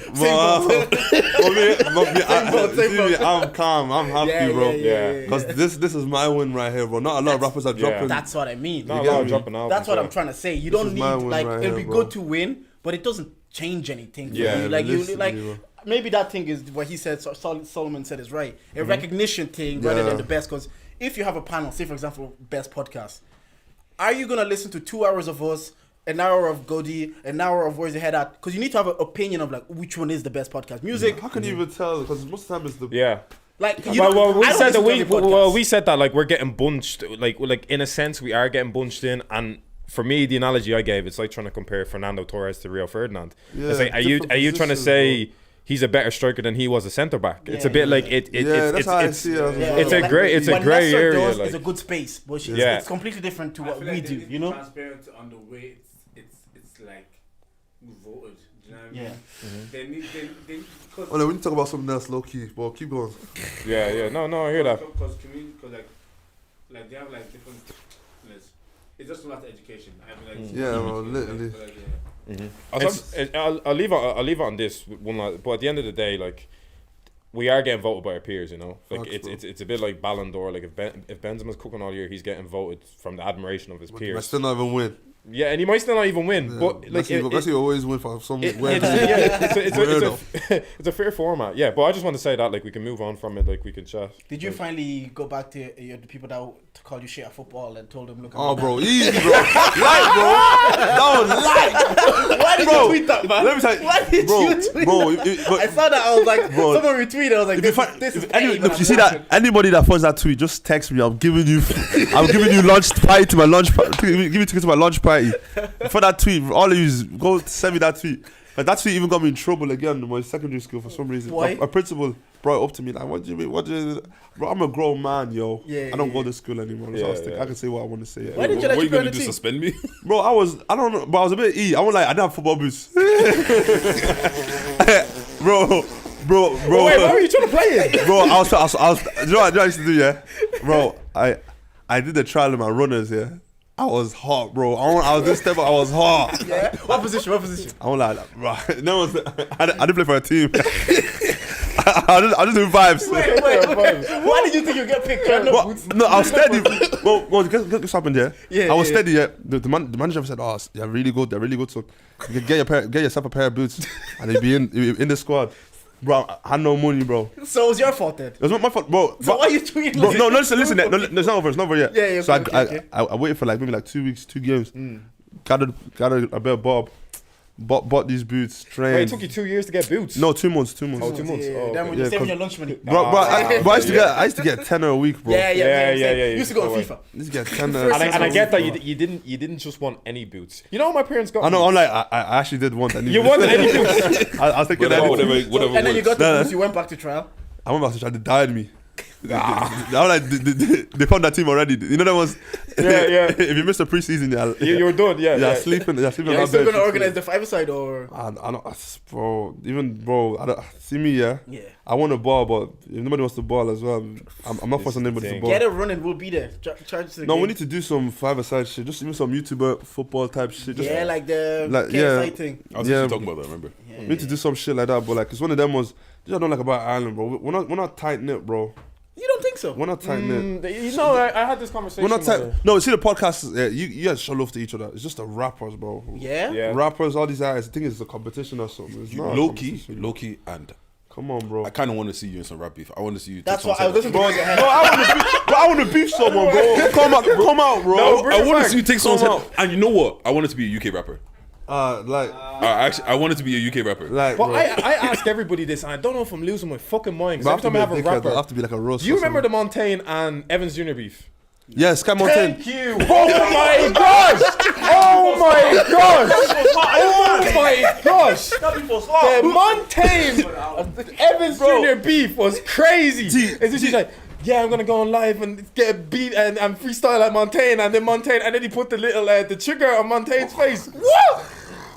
I'm calm. I'm happy, bro. Yeah. Because this is my win right here, bro. Not a lot of rappers are dropping. That's what I mean. Not a lot of dropping out. That's what I'm trying to say. You don't need like right it'd be here, bro. good to win, but it doesn't change anything. For Yeah, you. Like you like. bro. Maybe that thing is what he said. Solomon said is right. A recognition thing rather than the best. Because if you have a panel, say for example, best podcast, are you gonna listen to 2 hours of us, an hour of Godi, an hour of Where's Your Head At? Because you need to have an opinion of like which one is the best podcast. Music. How can you even tell? Because most of the time it's the Like we said that like we're getting bunched, like in a sense we are getting bunched in. And for me, the analogy I gave, it's like trying to compare Fernando Torres to Rio Ferdinand. Yeah, it's like, are you trying to different say, he's a better striker than he was a centre back. It's a bit like that's how I see it. It's a grey area. Does, like, it's a good space, but it's completely different to what we do. You know, transparent on the way it's like voted. Do you know what I mean? Yeah. They need. Oh no, we need to talk about something else, low key. Well, keep going. Yeah. No, I hear that. Because like they have like different. It's just about the education. I mean, like, literally. I'll leave it on this one last, but at the end of the day, like, we are getting voted by our peers, you know. Like it's a bit like Ballon d'Or. Like if Benzema's cooking all year, he's getting voted from the admiration of his peers. I still not even win. Yeah, and he might still not even win. Yeah, but like Messi always win for some weird. It's a fair format. Yeah, but I just want to say that like we can move on from it. Like we can chat. Did you finally go back to the people that called you shit at football and told them, look? Oh, bro, easy, bro. Lie, bro. No, lie. Why did you tweet that, man? Let me tell you, why did you tweet that? I saw that. I was like, someone retweeted. I was like, this is petty, look, you see that? Anybody that finds that tweet, just text me. I'm giving you lunch party to my lunch party. Give me tickets to my lunch party. For that tweet, all of you go send me that tweet. But that tweet even got me in trouble again in my secondary school for some reason. Why? A principal brought it up to me like, what do you mean? Bro, I'm a grown man, yo. I don't go to school anymore. So I can say what I want to say. Why did you let what you are you going to the do, team? suspend me? Bro, I don't know, but I was a bit I was like, I didn't have football boots. bro. Wait, why were you trying to play it? Bro, I was you know what I used to do, yeah? Bro, I did the trial in my runners, yeah? I was hot, bro. I was this step, I was hot. Yeah. What position? I was like, right. No one's. I didn't play for a team. I just do vibes. Wait. Why did you think you get picked? No, I was steady. Well, guess what happened, yeah? Yeah, I was steady, yeah. The manager said, "Oh, they're really good. So you can get yourself a pair of boots, and they'll be in the squad." Bro, I had no money, bro. So it was your fault then? It was not my fault, bro. So why are you tweeting? Bro, no, listen. It's not over. It's not over yet. Yeah. So okay. I waited for like maybe like 2 weeks, 2 games. Got a bit of Bob. Bought these boots, trained. Wait, it took you 2 years to get boots? No, 2 months. 2 months. Oh, 2 months. Yeah, Oh, then okay. when you're saving your lunch money. Bro, I used to get tenner a week, bro. Yeah. You Used to go on FIFA. I used to get tenner. And I get that you didn't just want any boots. You know what my parents got? I know. I'm like, I actually did want any. You wanted any boots? I was thinking whatever. And then you got the boots, you went back to trial. I went back to try to die me. I was like, they found that team already. You know that was. Yeah. If you missed the preseason, you were done. Yeah. Sleeping. Are you still gonna organize the five-a-side or? I don't, bro. I don't see me. Yeah. I want a ball, but if nobody wants the ball as well, I'm not forcing anybody to ball. Get it running. We'll be there. Charge to the game. We need to do some five-a-side shit. Just even some YouTuber football type shit. Just, like the KSI thing. I was actually talking about that. Remember? We need to do some shit like that, but like it's one of them ones. I don't like about Ireland, bro. We're not tight knit, bro. You don't think so? We're not tight knit. You know, I had this conversation. We're not tight. No, see the podcasts. You guys show love to each other. It's just the rappers, bro. Yeah. Rappers, all these guys. I think it's a competition or something. It's not Low key, and come on, bro. I kind of want to see you in some rap beef. I want to see you. That's what I was listening to. I want to beef someone, bro. Come out, bro. No, I want to see you take someone's head. And you know what? I want it to be a UK rapper. Actually, I want it to be a UK rapper. Like, but I ask everybody this, and I don't know if I'm losing my fucking mind. Every time I have a rapper, I have to be like a roast. Do you remember the Montaigne and Evans Jr. beef? Yes, Sky Montaigne. Thank you. Oh my gosh! Oh my gosh! The Montaigne Evans Jr. beef was crazy. It's just like, yeah, I'm gonna go on live and get a beat and freestyle like Montaigne, and then he put the little the trigger on Montaigne's face. What?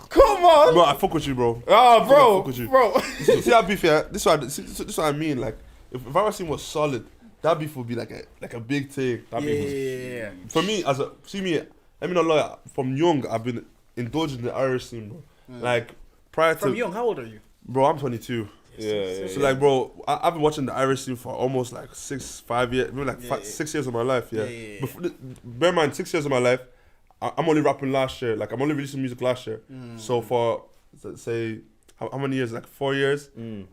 Come on, bro. I fuck with you, bro. Oh, bro, I fuck with you. bro. See that beef? Yeah, this is what I mean. Like, if our scene was solid, that beef would be like a big thing. Yeah. For me, let me not lie. From young, I've been indulging in the Irish scene, bro. Like prior to. From young, how old are you? Bro, I'm 22. So like, bro, I've been watching the Irish scene for almost like 5 years, maybe like 6 years of my life. Yeah. Bear in mind, 6 years of my life, I'm only rapping last year. Like I'm only releasing music last year. So for say how many years? Like 4 years.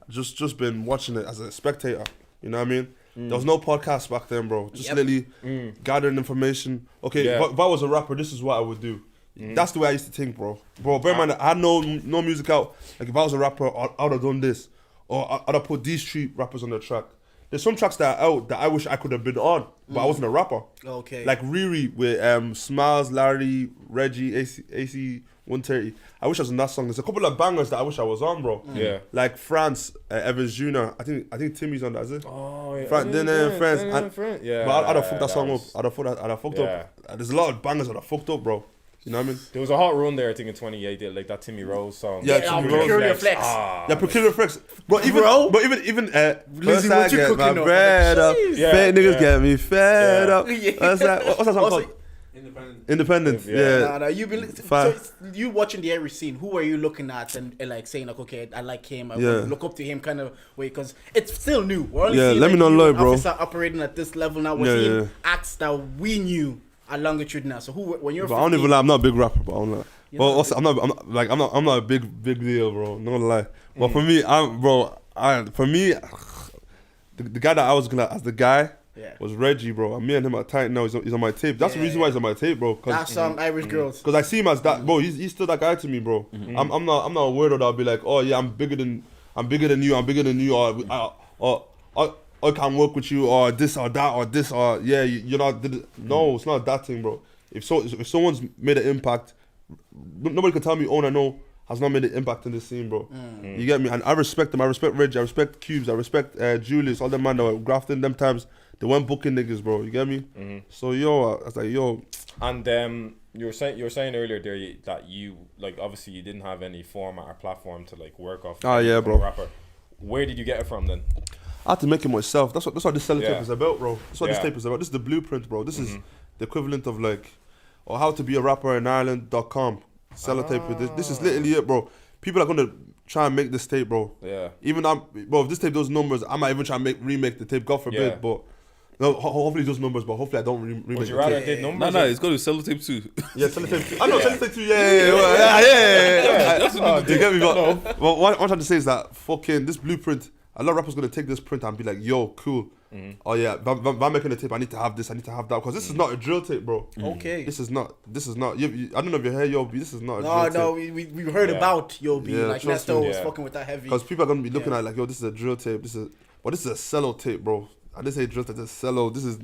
Just been watching it as a spectator. You know what I mean? There was no podcast back then, bro. Just literally gathering information. Okay, if I was a rapper, this is what I would do. That's the way I used to think, bro. Bro, bear in mind, I had no music out. Like if I was a rapper, I would have done this. Or I'd have put these 3 rappers on the track. There's some tracks that are out that I wish I could have been on, but I wasn't a rapper. Okay. Like Riri with Smiles, Larry, Reggie, AC1, 130. I wish I was on that song. There's a couple of bangers that I wish I was on, bro. Yeah. Like France, Evans Jr. I think Timmy's on that, is it? Oh, yeah. France. Yeah. But I'd have fucked that song up. was- I'd have fucked Yeah. up. There's a lot of bangers that I fucked up, bro. You know what I mean? There was a hot run there, I think, in 2018, like that Timmy Rose song. Yeah, Timmy Rose. Peculiar Flex. Yeah, Peculiar Flex. But even Lizzie, first what I you get cooking my up? bread up. Yeah, Fake niggas yeah. get me fed Yeah. up. What's that song Also, called? Independence. Yeah. Yeah. You've been so you watching the Irish scene. Who are you looking at and like saying like, okay, I like him. I Yeah. look up to him, kind of way, because it's still new. We're only Yeah, seeing, let me like, not you, lie, bro. Officer operating at this level now. We're Yeah, seeing yeah. acts that we knew are longitude now. So when you're But I don't 15, even lie. I'm not a big rapper, but I'm not. You're But not also, I'm not a big deal, bro. Not gonna lie. But for me, the guy that I was gonna as the guy yeah, was Reggie, bro. And me and him are tight now. He's on my tape. That's the reason why he's on my tape, bro. that's Irish girls. Because I see him as that, bro. He's still that guy to me, bro. I'm not a weirdo that'll be like, oh yeah, I'm bigger than you, or I can't work with you, or this or that, or this, or yeah, you're not. No, it's not that thing, bro. If someone's made an impact, nobody can tell me, oh, I know has not made an impact in this scene, bro. You get me? And I respect them. I respect Reggie. I respect Cubes. I respect Julius. All them man that were grafting them times. They weren't booking niggas, bro. You get me? So I was like, yo. And you were saying earlier there that you like obviously you didn't have any format or platform to like work off. Ah, yeah, become a bro. Rapper. Where did you get it from then? I had to make it myself. That's what this Sellotape Yeah. is about, bro. That's what this Yeah. tape is about. This is the blueprint, bro. This is the equivalent of like, or how to be a rapper in Ireland.com. Sellotape. This is literally it, bro. People are gonna try and make this tape, bro. Yeah. Even bro, if this tape does numbers, I might even try and remake the tape. God forbid, Yeah. but no, hopefully it does numbers, but hopefully I don't remake Would you the rather tape. did numbers? Nah, it's got to Sellotape too. Yeah, Sellotape 2. I know Sellotape 2. Yeah. Do you get me? But what I'm trying to say is that fucking this blueprint. A lot of rappers gonna take this print and be like, "Yo, cool. Oh yeah, if I'm making a tape, I need to have this, I need to have that, because this is not a drill tape, bro. Okay. This is not. I don't know if you heard Yo B. This is not a No, drill tape. we heard about Yo B. Yeah, Like trust Nesto me. was Yeah. fucking with that heavy. Because people are gonna be looking Yeah. at like, yo, this is a drill tape. This is a cello tape, bro. I didn't say drill tape. This is cello. This is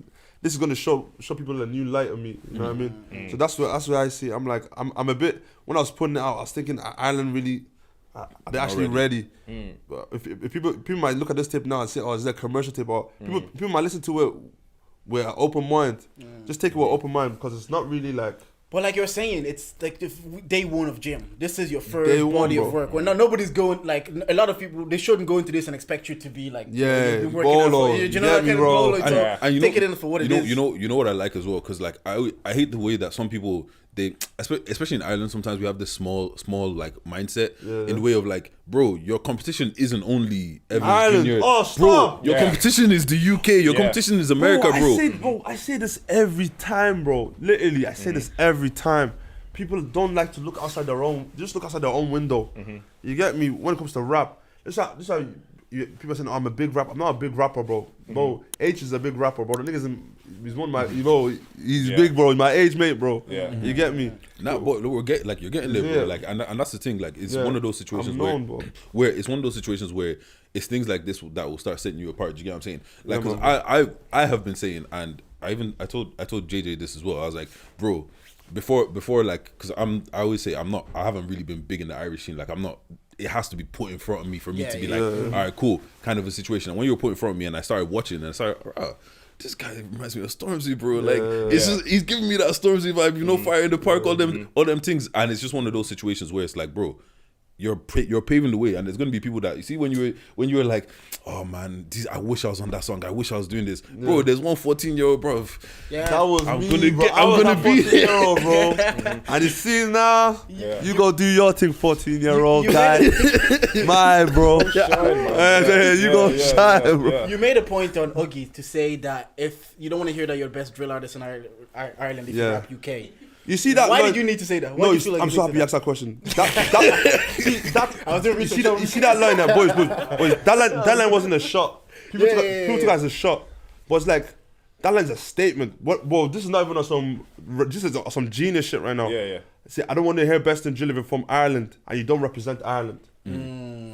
gonna show people a new light of me. You know what I mean? So that's where I see it. I'm like, I'm a bit. When I was putting it out, I was thinking, Ireland really. Are they actually ready? But if people might look at this tape now and say, oh, is that a commercial tape? Or people might listen to it with an open mind. Just take it with an open mind, because it's not really like. But like you're saying, it's like the day one of gym. This is your first Day one, body of bro. work. When nobody's going, like a lot of people, they shouldn't go into this and expect you to be like, Yeah, you've been working out bolo, for, you know, get that me, kind of bro. bolo. And- So And take it in for what it is. You know what I like as well, because like I hate the way that some people, they especially in Ireland, sometimes we have this small like mindset in the way of like, bro, your competition isn't only Evans Ireland. Jr. Oh, stop. Your competition is the UK. Your competition is America, bro. I say this every time, bro. Literally, I say this every time. People don't like to look outside their own. Just look outside their own window. You get me? When it comes to rap, this how people saying, oh, I'm a big rapper. I'm not a big rapper, bro. Bro, H is a big rapper, bro. The nigga's he's one of my, he's big, bro. He's my age mate, bro. Yeah. You get me? Nah, but you're getting there, bro. Yeah. Like, and that's the thing. Like, it's Yeah. one of those situations I'm known, bro. where it's one of those situations where it's things like this that will start setting you apart. Do you get what I'm saying? Like, Yeah, because I have been saying, and I told JJ this as well. I was like, bro, before like, because I always say I haven't really been big in the Irish scene. Like, I'm not. It has to be put in front of me for me to be like, all right, cool, kind of a situation. And when you were put in front of me, and I started watching, and I started, this guy reminds me of Stormzy, bro. Like, it's just, he's giving me that Stormzy vibe, you know, fire in the park, all them things. And it's just one of those situations where it's like, bro, you're paving the way, and there's gonna be people that you see when you were like, oh man, I wish I was on that song. I wish I was doing this, bro. There's one 14-year-old, bro. Yeah. That was I'm me, gonna bro. get- I'm gonna be there. 14-year-old, bro. And you see now, you go do your thing, 14-year-old You guy. My bro. You go yeah, shine, yeah, bro. yeah. You made a point on Oogie to say that if you don't want to hear that you're the best drill artist in Ireland if you Yeah. rap UK. You see that? Why line- did you need to say that? Why No, do you feel like I'm you so need happy to you say asked that question. That I was doing you see research. you see that line, that boys. That line wasn't a shot. People took it as a shot, but it's like that line's a statement. What? Whoa, this is not even some genius shit right now. Yeah, yeah. See, I don't want to hear best in drill if you're from Ireland and you don't represent Ireland.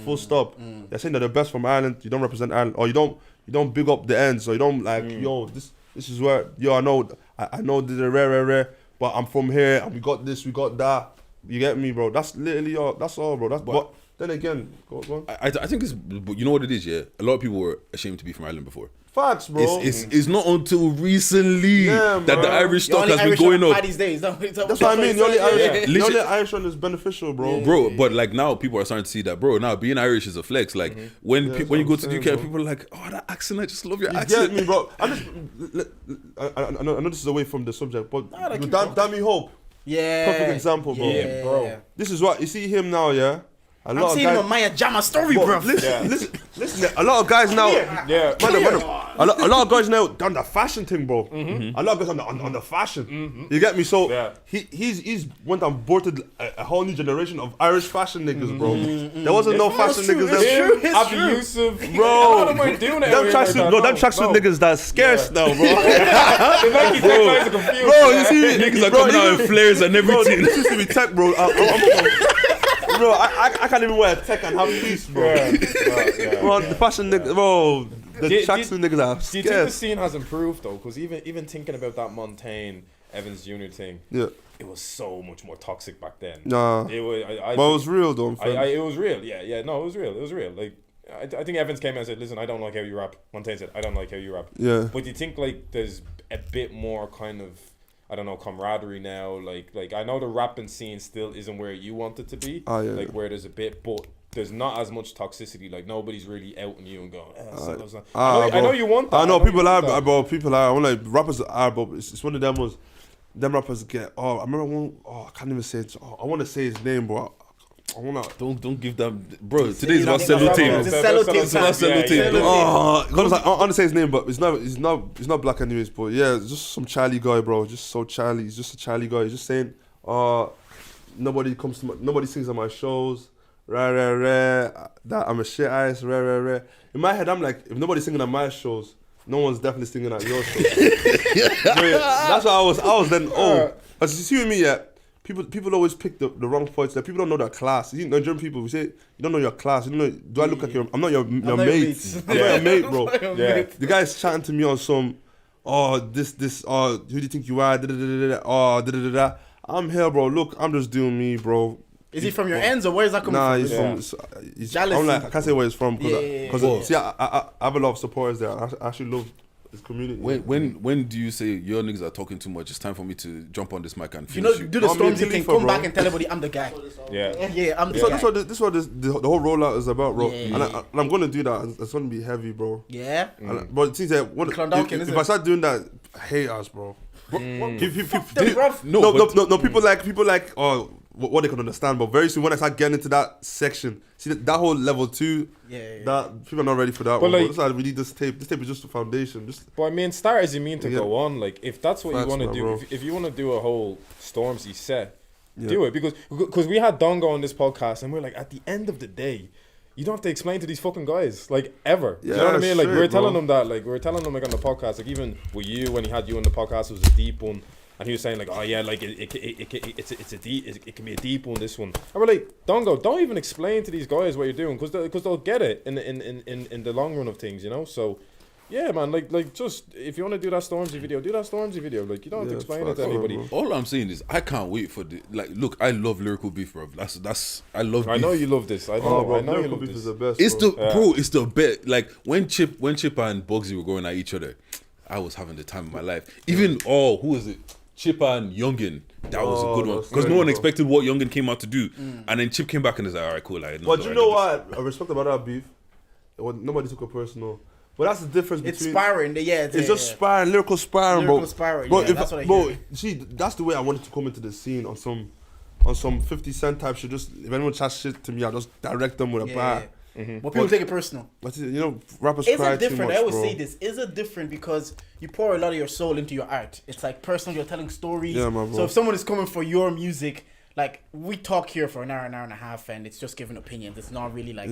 Full stop. They're saying that the best from Ireland, you don't represent Ireland, or you don't big up the ends, or you don't like, yo, this is where, yo, I know the rare, but I'm from here and we got this, we got that. You get me, bro? That's literally all. That's all, bro. But then again, go on. I think it's, but you know what it is, yeah. A lot of people were ashamed to be from Ireland before. Facts, bro. It's not until recently that bro. the Irish stock has been Irish going up. These days. That's That's what I mean. The only Irish, the only Literally- Irish one is beneficial, bro. Bro, but like now people are starting to see that, bro. Now being Irish is a flex. Like when that's when you what go I'm to the UK, saying, bro. people are like, "Oh, that accent! I just love your You accent." get me, bro? I know this is away from the subject, but like you, damn me hope. Yeah. Perfect example, bro. Yeah, bro. This is what you see him now, yeah. A I'm lot of seeing guys. him on Maya Jama story, Bro, bro. listen. A lot of guys now. Yeah. A lot of guys now done the fashion thing, bro. A lot of guys on the fashion. You get me? So he's went and aborted a whole new generation of Irish fashion niggas, bro. There wasn't no fashion niggas. It's true. Abusive. Bro, What am I doing out them here tracksuit, like no, that? them tracksuit niggas that's scarce now, bro. The Nike tech guys are confused. Bro, you see, Niggas are bro, coming out in flares and Bro, everything. this used to be tech, bro. Bro, I can't even wear a tech and have peace, bro. Bro, the fashion niggas, bro. The tracksuit niggas are Do you think the scarce. scene has improved though? Because even thinking about that Montaigne Evans Jr. thing, Yeah. it was so much more toxic back then. Nah. It was. But it was real, though. it was real. Yeah. No, it was real. It was real. Like I think Evans came out and said, "Listen, I don't like how you rap." Montaigne said, "I don't like how you rap." Yeah. But do you think like there's a bit more kind of, I don't know, camaraderie now? Like I know the rapping scene still isn't where you want it to be. Oh, yeah. Like where there's a bit, but there's not as much toxicity. Like nobody's really out on you and going. I know you want that. I know you people want are, that. bro. People are. I'm like rappers are, but it's one of them was. Them rappers get. Oh, I remember one. Oh, I can't even say it. Oh, I want to say his name, bro. I wanna. Don't give them, bro. Today's You know, about it's about sellotape. sellotape. It's about sellotape. Yeah. Oh, I want to say his name, but it's not black anyways. But yeah, it's just some Charlie guy, bro. Just so Charlie. He's just a Charlie guy. He's just saying, nobody sings at my shows. That I'm a shit ass. In my head, I'm like, if nobody's singing at my shows, no one's definitely singing at your shows. That's what I was then. As you see with me, yeah. People always pick the wrong points. Like people don't know their class. You Nigerian people, we say you don't know your class. You don't know. Do I look like I'm not your mate? I'm not your mate, bro. Yeah. The guy's chatting to me on some, who do you think you are? I'm here, bro. Look, I'm just doing me, bro. Is he from your ends or where's that coming Nah, from? he's from. He's, Jealousy. I'm like, I can't say where he's from because Yeah. see, I have a lot of supporters there. I actually love his community. When do you say your niggas are talking too much? It's time for me to jump on this mic and You finish know, you. do the I'm Stormzy Khalifa, thing. Come bro. back and tell everybody I'm the guy. Yeah. Yeah, I'm the So guy. this is what the whole rollout is about, bro. Yeah. And I'm gonna do that. It's gonna be heavy, bro. Yeah. But it seems that Clondalkin, if isn't I it? start doing that, hate us, bro. Them, People- bruv. No. People like what they can understand, but very soon when I start getting into that section, see that whole level 2, that people are not ready for that. But One, like- bro. This is how we need this tape. This tape is just a foundation. Just But I mean, start as you mean to Yeah. go on. Like, if that's what Facts, you want to man, do, bro. if you want to do a whole Stormzy set, do it. Because we had Dongo on this podcast, and we're like, at the end of the day, you don't have to explain to these fucking guys, like, ever. You know what I Yeah, mean? Like, we were straight, telling bro. them that, like, we were telling them, like, on the podcast, like, even with you, when he had you on the podcast, it was a deep one. And he was saying like, oh yeah, like it can be a deep one, this one. And we're like, Dongo, don't even explain to these guys what you're doing, because they'll get it in the long run of things, you know. So yeah, man, like just if you want to do that Stormzy video, do that Stormzy video. Like you don't have to Yeah, explain it facts, to anybody. bro. All I'm saying is I can't wait for the look. I love lyrical beef, bro. That's I love. I beef. know you love this. I bro, know you Lyrical love Beef is this. the best. It's bro. the bro. It's the bet. Like when Chip and Bugsy were going at each other, I was having the time of my life. Even who was it? Chip and Youngin. That was a good one that's because no great, one bro. expected what Youngin came out to do, and then Chip came back and was like, all right, cool. But you know what I respect about that beef? Nobody took it personal. But that's the difference It's between. sparring. It's just sparring, lyrical sparring, Lyrical bro. sparring, Bro, yeah, that's what I bro, hear. see, that's the way I wanted to come into the scene on some 50 Cent type shit. Just if anyone chats shit to me, I just direct them with a bar. But people take it personal. But you know, rappers Is cry it too different? much, I always bro. say this. Is it different because you pour a lot of your soul into your art? It's like personal. You're telling stories. Yeah, man, bro. So if someone is coming for your music, like we talk here for an hour and a half, and it's just giving opinions. It's not really like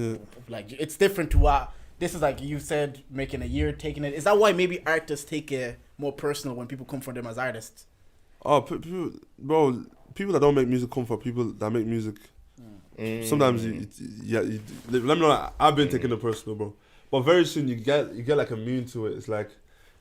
it's different to what this is like. You said making a year, taking it. Is that why maybe artists take it more personal when people come for them as artists? Oh, people that don't make music come for people that make music. Sometimes let me know. Like, I've been taking it personal, bro. But very soon you get like immune to it. It's like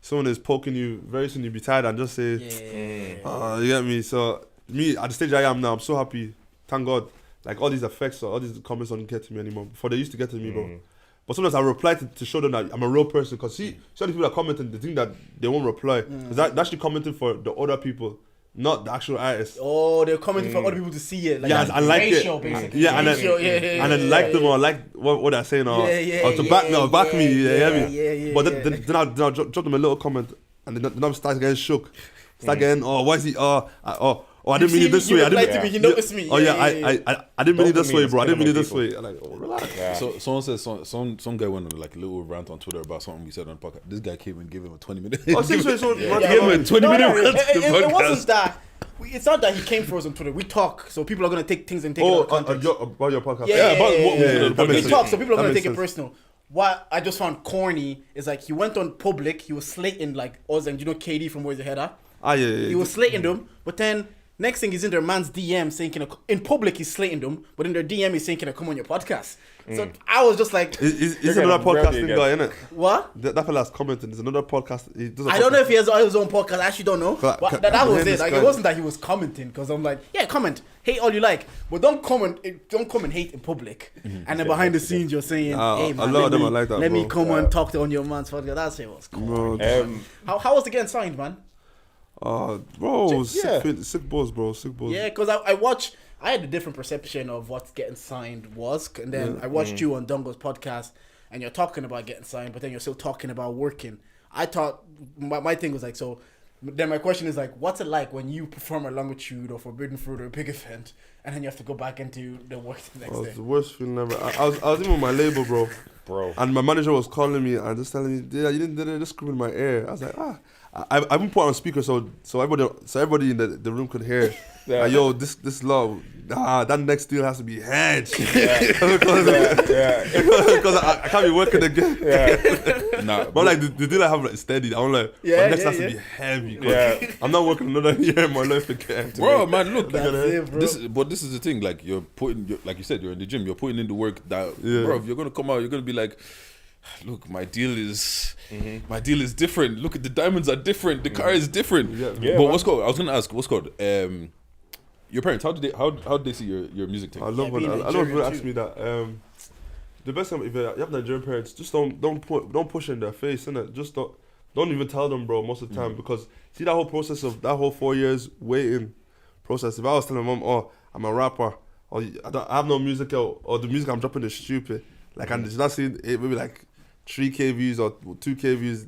someone is poking you. Very soon you be tired and just say, Yeah. you get me. So me at the stage I am now, I'm so happy thank God, like all these effects or all these comments don't get to me anymore. Before they used to get to me, bro. But sometimes I reply to show them that I'm a real person. Because see, some people that comment and they think that they won't reply. Because they're actually commenting for the other people, not the actual artist. Oh, they're commenting for other people to see it. Like Yeah, I like ratio, it. basically. Yeah, and then, Ratio, and then like them or like what they're saying or to back me. Yeah. But then I'll drop them a little comment and then I'll start getting shook. Start getting, why is he, I didn't mean it this way. I didn't. You noticed me. Oh yeah, I didn't mean it this way, bro. I didn't mean it this way. I'm like, relax. Yeah. So someone says some guy went on like a little rant on Twitter about something we said on the podcast. This guy came and gave him a 20-minute. Oh, six ways. Gave him a 20-minute rant. It wasn't that. It's not that he came for us on Twitter. We talk, so people are gonna take things and take it out of context. About your podcast. We talk, so people are gonna take it sense. personal. What I just found corny is like he went on public. He was slating like us and KD from Where's Your Head At. He was slating them, but then next thing he's in their man's DM saying, in public he's slating them, but in their DM he's saying, can I come on your podcast? So I was just like, He's another podcasting guy, innit? what? That fella's commenting. There's another podcast. He does a I don't podcast. know if he has his own podcast. I actually don't know. But that was it. this Like guy. it wasn't that he was commenting because I'm like, yeah, comment, hate all you like, but don't come and hate in public. And then behind the scenes you're saying, hey man, a lot of them are like that, let me bro. come and talk to on your man's podcast. That's it was cool. Bro, How was it getting signed, man? bro, sick balls, bro, sick balls. Yeah, because I had a different perception of what getting signed was, and then I watched you on Dongo's podcast, and you're talking about getting signed, but then you're still talking about working. I thought my thing was like, so then my question is like, what's it like when you perform a Longitude or Forbidden Fruit or a big event, and then you have to go back into the work the next day? It's the worst feeling ever. I was even with my label, bro, and my manager was calling me and just telling me, yeah, you didn't just scream in my ear. I was like, I've been put on speaker so everybody in the room could hear. Yo, this law, that next deal has to be hedged. Because I can't be working again. But like the deal I have like steady. I'm like, my next has to be heavy. I'm not working another year in my life again. Bro, man, look, That's it, bro. This is the thing. Like like you said, you're in the gym. You're putting in the work. Bro, if you're gonna come out, you're gonna be like, look, my deal is different. Look at the diamonds are different. The car is different. But what's called? I was gonna ask, what's called? Your parents, how did they see your music thing? I love when people ask me that. The best time if you have Nigerian parents, just don't push in their face, innit? Just don't even tell them, bro. Most of the time, because see that whole process of that whole 4 years waiting process. If I was telling mom, I'm a rapper, or I have no music out, or the music I'm dropping is stupid, like I'm just not seeing it, maybe like 3K views or 2K views.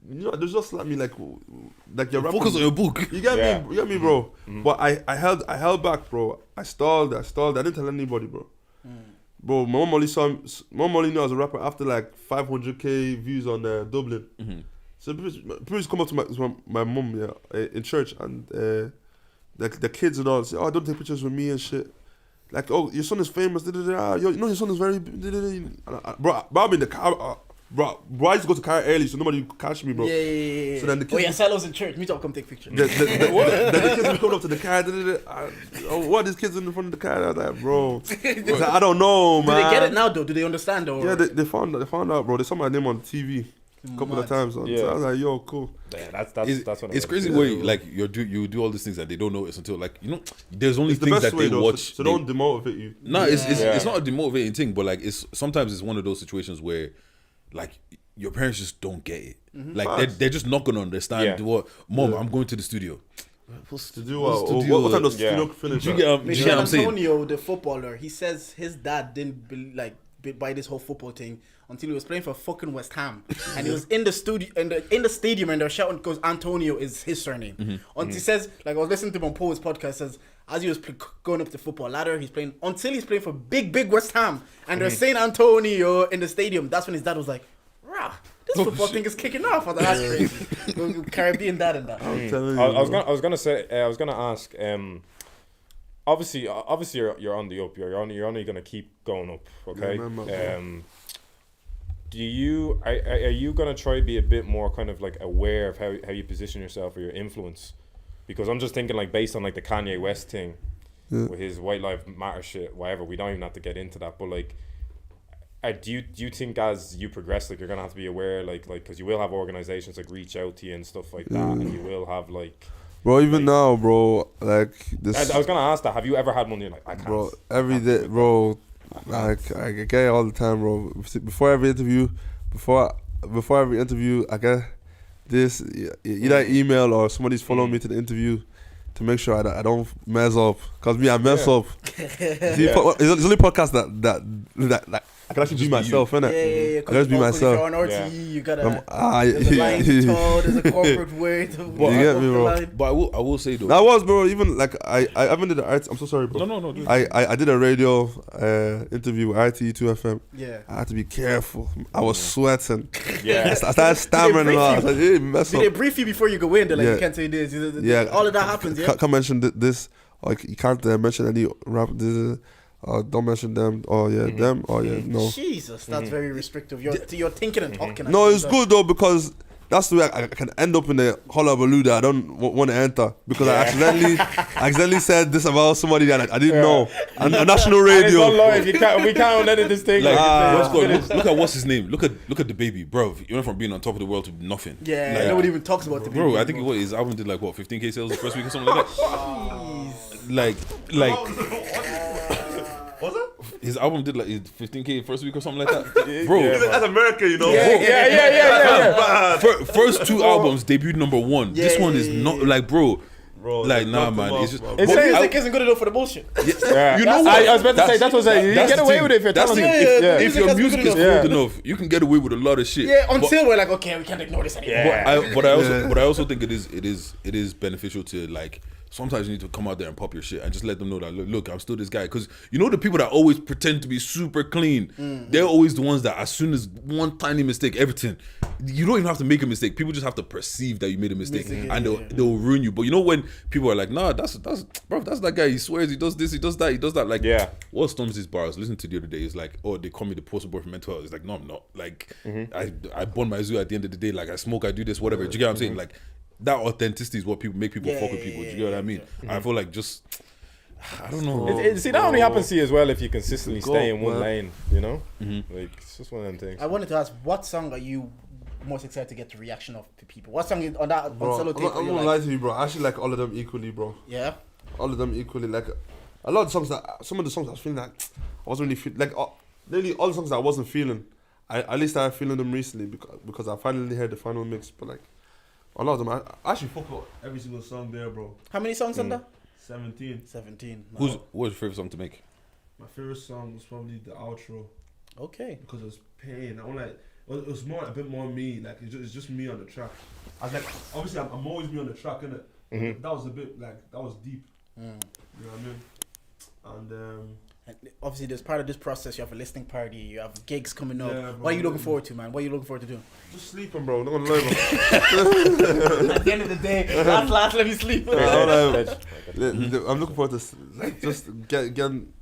There's just like me, like you're rapping. Focus on your book. You get me, bro. But I held back, bro. I stalled. I didn't tell anybody, bro. Bro, my mom only knew I was a rapper after like 500K views on Dublin. So people come up to my mom, in church, and the kids and all say, "Oh, don't take pictures with me and shit." Like, "Oh, your son is famous." Your son is very. Bro, I'm in the car. Bro, I used to go to car early so nobody could catch me, bro. Yeah. So then the kids. Sello's in church. Me to come take pictures. The kids were coming up to the car. What these kids in front of the car? I was like, bro. I don't know, man. Do they get it now though? Do they understand? Or? Yeah, they found out, bro. They saw my name on TV a couple of times. So I was like, yo, cool. Yeah, that's what it's crazy where like you do all these things that they don't notice until like there's only It's the things best that way they though, watch. so don't demotivate you. No, it's not a demotivating thing, but like sometimes it's one of those situations where like your parents just don't get it. Like they're just not gonna understand what mom. I'm going to the studio. What's to do what time does studio finish? Do you get what Michel I'm saying? Antonio, the footballer, he says his dad didn't buy this whole football thing until he was playing for fucking West Ham, and he was in the studio in the stadium, and they're shouting because Antonio is his surname. Until he says, like I was listening to him on Paul's podcast, says as he was going up the football ladder, he's playing for big West Ham, and they're saying Antonio in the stadium. That's when his dad was like, "Rah, this football thing is kicking off." That's crazy. Caribbean dad and that. I'm telling you. I was gonna ask. Obviously, you're on the up. You're only gonna keep going up. Okay. Are you gonna try to be a bit more kind of like aware of how you position yourself or your influence? Because I'm just thinking like based on like the Kanye West thing with his White Lives Matter shit, whatever. We don't even have to get into that, but like. Do you think as you progress, like you're gonna have to be aware, like because you will have organizations like reach out to you and stuff like that, and you will have like Bro, even now, bro, like this. I was gonna ask that. Have you ever had one? You're like, I can't. Bro, every day, bro. Like I get it all the time, bro. Before every interview, I get this either email or somebody's following me to the interview to make sure I don't mess up. Cause me, I mess up. It's only podcast that I can actually be myself, innit? Yeah. I just be myself. If you're on RTE, you gotta. There's a yeah. line to toe, there's a corporate way to. You get me, bro? But I will say though. That was, bro. Even like I haven't did the art. I'm so sorry, bro. No. Dude. I did a radio interview with RTE 2FM. Yeah. I had to be careful. I was sweating. Yeah. I started stammering and all. I was like, hey, mess Did up. they brief you before you go in? They're like, Yeah. you can't say this. Yeah. All of that happens, yeah? Can't mention this. Or you can't mention any rap. Don't mention them. Oh yeah, them. Oh yeah, no. Jesus, that's very restrictive. You're thinking and talking. No, it's good though because that's the way I can end up in a hullabaloo that I don't want to enter because I accidentally said this about somebody that I didn't know on national radio. And it's not live. We can't edit this thing. Look at what's his name. Look at the baby, bro. You went from being on top of the world to nothing. Yeah, Like, nobody even talks about the bro. baby. I think his album did like what 15K sales the first week or something like that. like Was it? his album did like 15K first week or something like that, bro. That's America, you know. Yeah. First two albums debuted number one. Yeah, this one is yeah, not yeah. like, bro. Like, nah, knock man. them It's off, just. bro. It's But saying- music isn't good enough for the bullshit. Yeah. You know what? I was about to say, that was you that's get the away thing. with it if you're That's the telling thing. me. Yeah. If your Music music has is good cold enough, you can get away with a lot of shit. Yeah, But- until we're like, okay, we can't ignore this anymore. Yeah. But I also think it is beneficial to like sometimes you need to come out there and pop your shit and just let them know that look I'm still this guy, because you know the people that always pretend to be super clean, they're always the ones that as soon as one tiny mistake, everything, you don't even have to make a mistake, people just have to perceive that you made a mistake and they'll ruin you. But you know when people are like, nah, that's bro, that's that guy, he swears, he does this, he does that, like, Yeah. what Stormzy's bars listen to the other day is like, oh, they call me the poster boy for mental health. It's like, no, I'm not. Like, I burn my zoo at the end of the day, like I smoke, I do this, whatever. Do you get what I'm saying? Like, that authenticity is what people make people fuck with people. Do you get what I mean? I feel like just, I don't know. See, that only happens to you as well if you consistently Go, stay in one man. lane, you know? Like, it's just one of them things. I wanted to ask, what song are you most excited to get the reaction of the people? What song is on that Bro, on I'm Sellotape? not gonna lie to you, bro. I actually like all of them equally, bro. Yeah. All of them equally. Like a lot of songs some of the songs I was feeling like I wasn't really feeling, like nearly all the songs that I wasn't feeling. At least I feeling them recently because I finally heard the final mix. But like a lot of them, I actually fuck with every single song there, bro. How many songs on that? 17. 17. What's your favorite song to make? My favorite song was probably the outro Okay. because it was pain. I'm like, it was a bit more me. Like it's just me on the track. I was like, obviously I'm always me on the track, innit? That was a bit like that was deep. You know what I mean? And And obviously, there's part of this process. You have a listening party. You have gigs coming up. Yeah, bro. What are you looking forward to, man? What are you looking forward to doing? just sleeping, bro. Not gonna lie, bro. At the end of the day, last, let me sleep. I'm looking forward to like just getting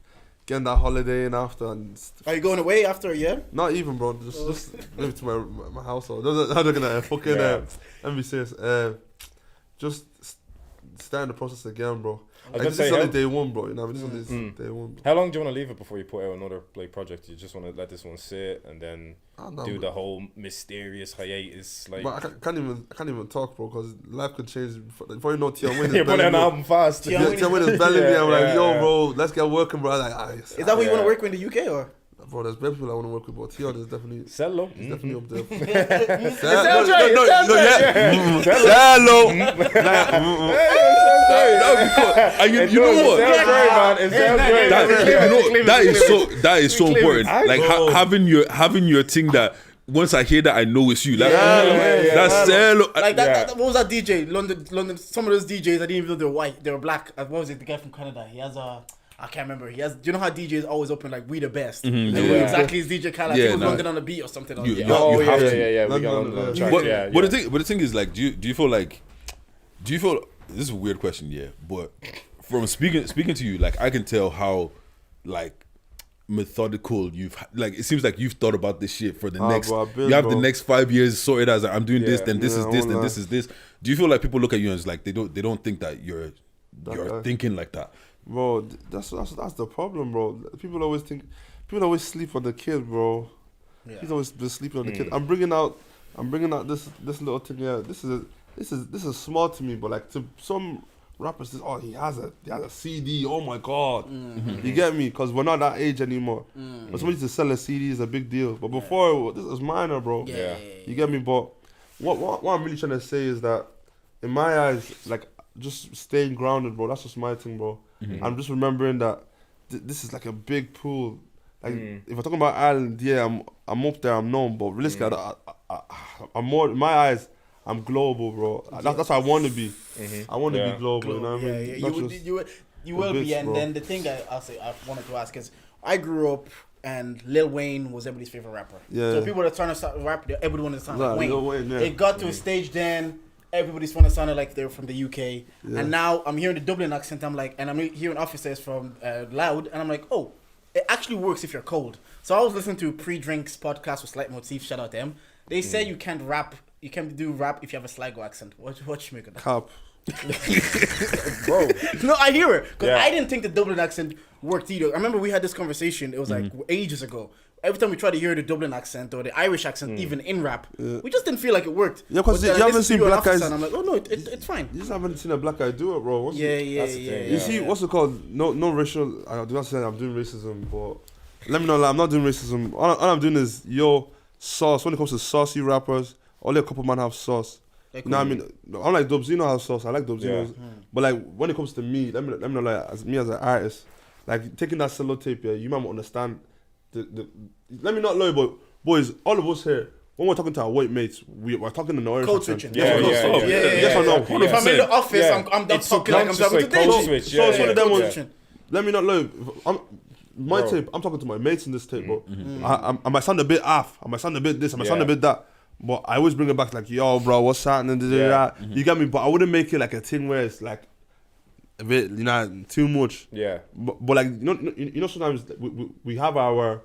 that holiday in after, and Are you going away after a year? not even, bro. Just leave it to my household. I'm not gonna fucking let me serious. Just start the process again, bro. I was Like, gonna this say, is only how- day one, bro. You know, this is only day one. Bro. How long do you want to leave it before you put out another like project? You just want to let this one sit and then I don't know, do man. the whole mysterious hiatus, like But I can't even talk, bro, because life could change. Before you know, Tion Wayne is you're putting belling an me. album fast. Yeah. Tion Wayne is belling me. I'm like, Yeah, yo, yeah. bro, let's get working, bro. I'm like, yes. Is that what you want Yeah. to work with in the UK or? Bro, there's better people I want to work with, but Tion is definitely Sello. definitely up there. sounds right, Sello. And you know what? It sounds great, man. It sounds great. That is so important. Like Bro. having your thing that once I hear that I know it's you. Like Yeah. that's Sello. Like that, what was that DJ? London. Some of those DJs, I didn't even know they were white. They were black. What was it? The guy from Canada. He has a. I can't remember. He has. Do you know how DJs always open like "We the Best"? Like, exactly as DJ Khaled. Yeah, He was nah. London on the beat or something. You- Yeah. you- Oh have to. yeah. We No, got no, on no. the track. But, Yeah, but the thing is like, do you feel like, this is a weird question, yeah, but from speaking to you, like I can tell how like methodical like it seems like you've thought about this shit for the next bro, I've been, you have the bro. next 5 years sorted as like, I'm doing this, then this Yeah, is I this, won't then lie. this is this. Do you feel like people look at you and it's like they don't think that you're guy. thinking like that? Bro, that's the problem, bro. People always sleep on the kid, bro. Yeah. He's always been sleeping on the kid. I'm bringing out this little thing here. This is this is small to me, but like to some rappers, this, oh, he has a CD. Oh my god, you get me? Because we're not that age anymore. But somebody to sell a CD is a big deal. But before, this was minor, bro. Yeah. You get me? But what I'm really trying to say is that, in my eyes, like, just staying grounded, bro. That's just my thing, bro. I'm just remembering that this is like a big pool. Like, if I'm talking about Ireland, yeah, I'm up there, I'm known, but realistically, I'm more, in my eyes, I'm global, bro. That's what I want to be. I want to be global, you know what I mean? You will be, and bro. then the thing I wanted to ask is, I grew up and Lil Wayne was everybody's favorite rapper. Yeah. So people that are trying to start rap, everybody wanted to sound like Wayne. Lil Wayne, yeah. It got to a stage then, everybody's want to sound like they're from the UK. Yeah. And now I'm hearing the Dublin accent, I'm like, and I'm hearing officers from Loud, and I'm like, oh, it actually works if you're cold. So I was listening to Pre-Drinks podcast with Slight Motif, shout out to them. They say you can't rap, you can't do rap if you have a Sligo accent. What you make of that? Cap. Bro. No, I hear it. Because Yeah. I didn't think the Dublin accent worked either. I remember we had this conversation, it was like ages ago. Every time we tried to hear the Dublin accent or the Irish accent, even in rap, we just didn't feel like it worked. Yeah, because But you then I haven't listened seen to you on black guys. Officer and I'm like, oh no, it's fine. You just haven't seen a black guy do it, bro. That's the thing, You yeah. see, what's it called? No racial. I do not say I'm doing racism, but let me know. Like, I'm not doing racism. All I'm doing is sauce. When it comes to saucy rappers, only a couple man have sauce. You know what I mean? I'm like Dubzino has sauce. I like Dubzino, but like when it comes to me, let me know. Like as me as an artist, like taking that Sellotape, yeah, you might not understand. Let me not lie, but boys, all of us here, when we're talking to our white mates, we're talking in the Irish Code accent. switching. Yeah. Yes or no? If I'm in the office, Yeah. I'm It's talking like I'm subconscious, talking to like code Deji. switch. So it's one of them code ones. switching. Let me not lie. My Bro. tape, I'm talking to my mates in this tape, bro. I might sound a bit off. I might sound a bit this. I might sound a bit that. But I always bring it back like, yo, bro, what's happening? You get me? But I wouldn't make it like a thing where it's like a bit, you know, too much. Yeah. But like, you know, sometimes we have our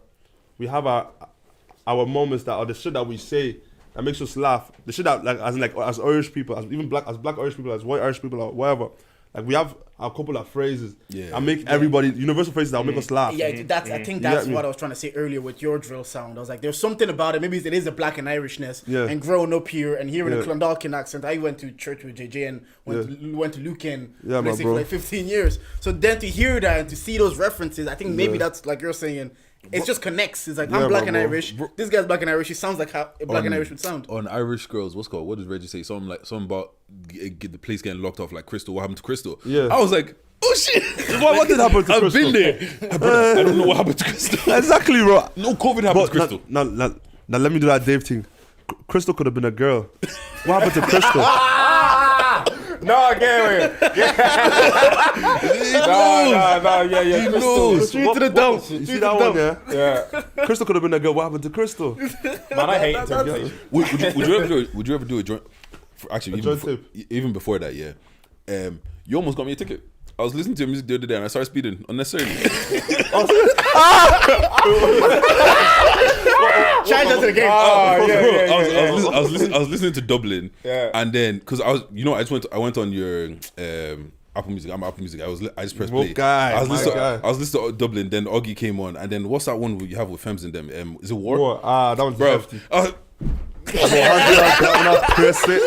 moments that are the shit that we say that makes us laugh. The shit that as Irish people, as black Irish people, as white Irish people, or whatever. Like we have a couple of phrases that make everybody universal phrases that will make us laugh. Yeah, I think that's what I was trying to say earlier with your drill sound. I was like, there's something about it. Maybe it is a black and Irishness. Yeah. And growing up here and hearing the Clondalkin accent, I went to church with JJ and went to Lucan basically for like 15 years. So then to hear that and to see those references, I think maybe that's like you're saying. It just connects. It's like I'm black and Irish. This guy's black and Irish. He sounds like how a black and Irish would sound. On Irish Girls, what does Reggie say? Something about the place getting locked off, like Crystal. What happened to Crystal? Yeah. I was like, oh shit. What did happen to I've Crystal? been there. Brother, I don't know what happened to Crystal. Exactly, bro. No COVID happened to Crystal. Now, let me do that Dave thing. Crystal could have been a girl. What happened to Crystal? No, I get it. No, yeah. He knows. Straight to the dump. You see that one, yeah? Yeah. Crystal could have been a girl. What happened to Crystal? Man, I hate interpretation. Would you ever do a joint? Actually, joint tape? even before that, yeah. You almost got me a ticket. I was listening to your music the other day and I started speeding unnecessarily. Challenge us to the game. I was listening to Dublin, and then because I went on your Apple Music. I'm Apple Music. I just pressed play. I was listening to Dublin. Then Oggy came on, and then what's that one you have with Fems in them? Is it War? That one's Bro, hefty. Press it.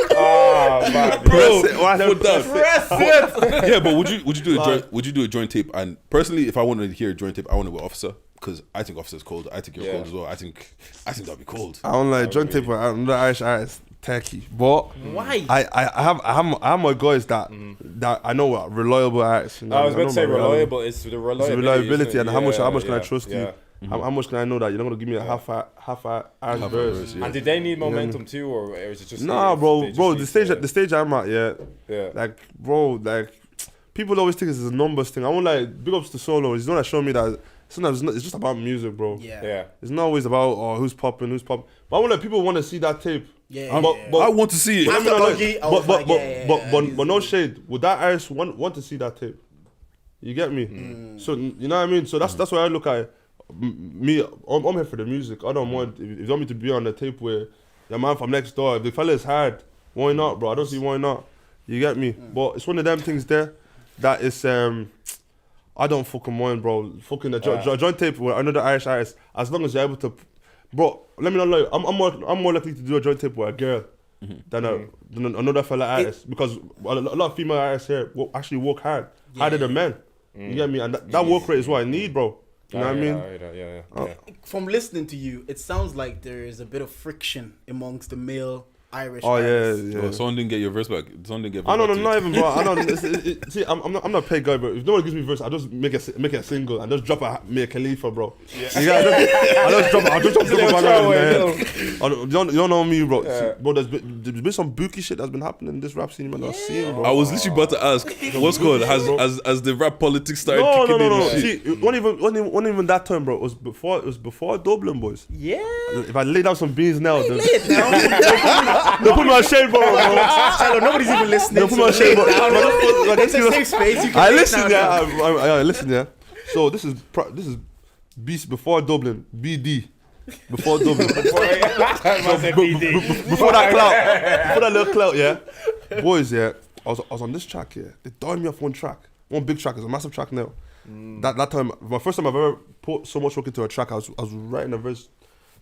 Yeah, but would you do a joint tape? And personally, if I wanted to hear a joint tape, I want it with Officer because I think Officer's cold. I think you're cold as well. I think that'd be cold. I don't like joint tape. I'm the Irish artist. Techie, but why? I have my guys that I know are reliable artists. You know? I was about to say reliable. reliable. It's the Reliability and how much can I trust yeah. you? How much can I know that you're not gonna give me a half verse? Yeah. And did they need momentum too, or is it just? Nah, bro. The stage I'm at, like, bro, like people always think it's a numbers thing. I won't like big ups to Solo. He's the one that showed me that sometimes it's just about music, bro. Yeah. It's not always about who's popping. But I want people want to see that tape. But I want to see it. After Oggy, I was like, but no shade. Would that artist want to see that tape? You get me? So you know what I mean. So that's why I look at it. Me. I'm here for the music. I don't want if you want me to be on the tape where your man from next door. If the fella is hard, why not, bro? I don't see why not. You get me? But it's one of them things there that is I don't fucking mind, bro. Fucking a joint tape with another Irish artist. As long as you're able to, bro. Let me not lie. I'm more likely to do a joint tape with a girl than another fella artist, because a lot of female artists here actually work harder than men. You get me? And that work rate is what I need, bro. You know what I mean? Yeah. From listening to you, it sounds like there is a bit of friction amongst the male Irish. Oh artists. yeah. Bro, someone didn't get your verse back. Someone didn't get. I know, verse back not to even, bro. I know. See, I'm not a paid guy, but if no one gives me verse, I just make a single and just drop a Mia Khalifa, bro. Yeah. I just drop you don't know me, bro. Yeah. Bro, there's been some bookie shit that's been happening in this rap scene, man. I've seen, bro. I was literally about to ask, what's good? Has the rap politics started No. kicking in? and shit? See, it wasn't even that time, bro. It was before Dublin, boys. Yeah. If I laid out some beans now, then Lay it down. they'll put me on shade, bro. Sello, nobody's even listening. They'll put me on shade, bro. It's a safe space. You can I lay it listen, down yeah. now. I listen, yeah. So this is beast before Dublin, BD, before Dublin, before that little clout, yeah. Boys, yeah. I was on this track, yeah. They dialed me off one big track. It's a massive track now. That time, my first time I've ever put so much work into a track. I was writing a verse.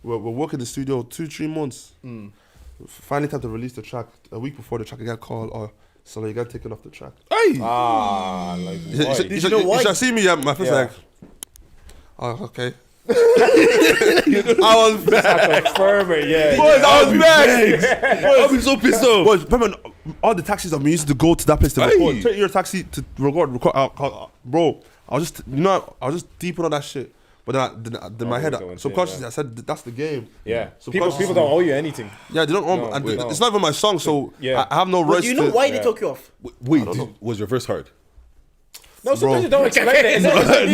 We're working in the studio 2-3 months. Finally, time to release the track. A week before the track, I got called. Oh, so you got taken off the track. Hey, Did you know why? You should see me. Yeah, my first like. Oh, okay. I was vexed. Boys, I was vexed. I'll be so pissed off. Boys, remember all the taxis that we used to go to that place to record. Aye. Take your taxi to record. Bro, I was just deep on that shit. But then my head, subconsciously, I said that's the game. Yeah. People don't owe you anything. Yeah, they don't own. No, and wait. it's not even my song, so Yeah. I have no But rights. do you know to, why they took you off? Wait, was your verse hard? No, sometimes Bro. you don't explain it. Let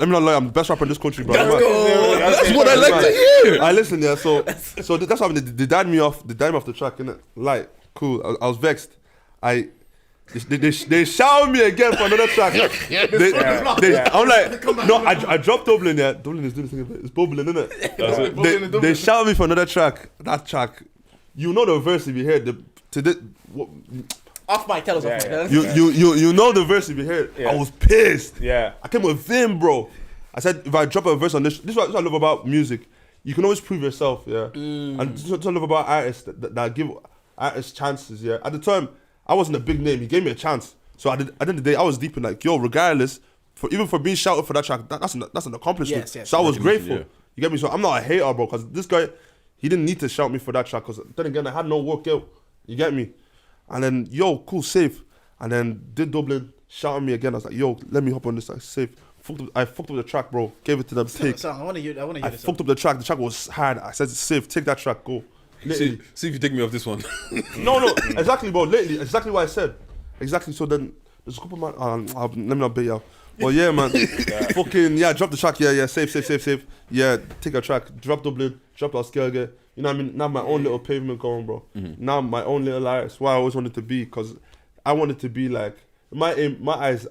me not lie. I'm the best rapper in this country, bro. That's what I like to hear. I listen, yeah. So that's why they died me off. They died me off the track, innit? Like, cool. I was vexed. They shout me again for another track. I'm like, no, I dropped Dublin. Yeah, Dublin is doing this thing. It's bubbling, innit? They shout me for another track. That track, you know the verse if you hear Off mic, tell us off mic. you know the verse if you hear it. Yeah. I was pissed. Yeah. I came with vim, bro. I said if I drop a verse on this is what I love about music. You can always prove yourself, yeah. And this is what I love about artists that give artists chances, yeah. At the time, I wasn't a big name. He gave me a chance. So at the end of the day, I was deep in like, yo, regardless, even for being shouted for that track, that's an accomplishment. Yes. So I was grateful. Yeah. You get me? So I'm not a hater, bro, because this guy, he didn't need to shout me for that track, because then again, I had no workout. You get me? And then, yo, cool, safe. And then did Dublin, shouting me again. I was like, yo, let me hop on this, like, safe. I fucked up the track, bro. Gave it to them, take. So I want to hear I this. fucked up the track. The track was hard. I said, safe, take that track, go. See if you take me off this one. No, exactly, bro. Lately, exactly what I said. Exactly. So then there's a couple man. Let me not bait you. But yeah, man. Fucking yeah. Drop the track. Yeah. Safe. Yeah. Take a track. Drop Dublin. Drop Oskelge. You know what I mean? Now my own little pavement going, bro. Now my own little artist. What I always wanted to be, because I wanted to be like my eyes.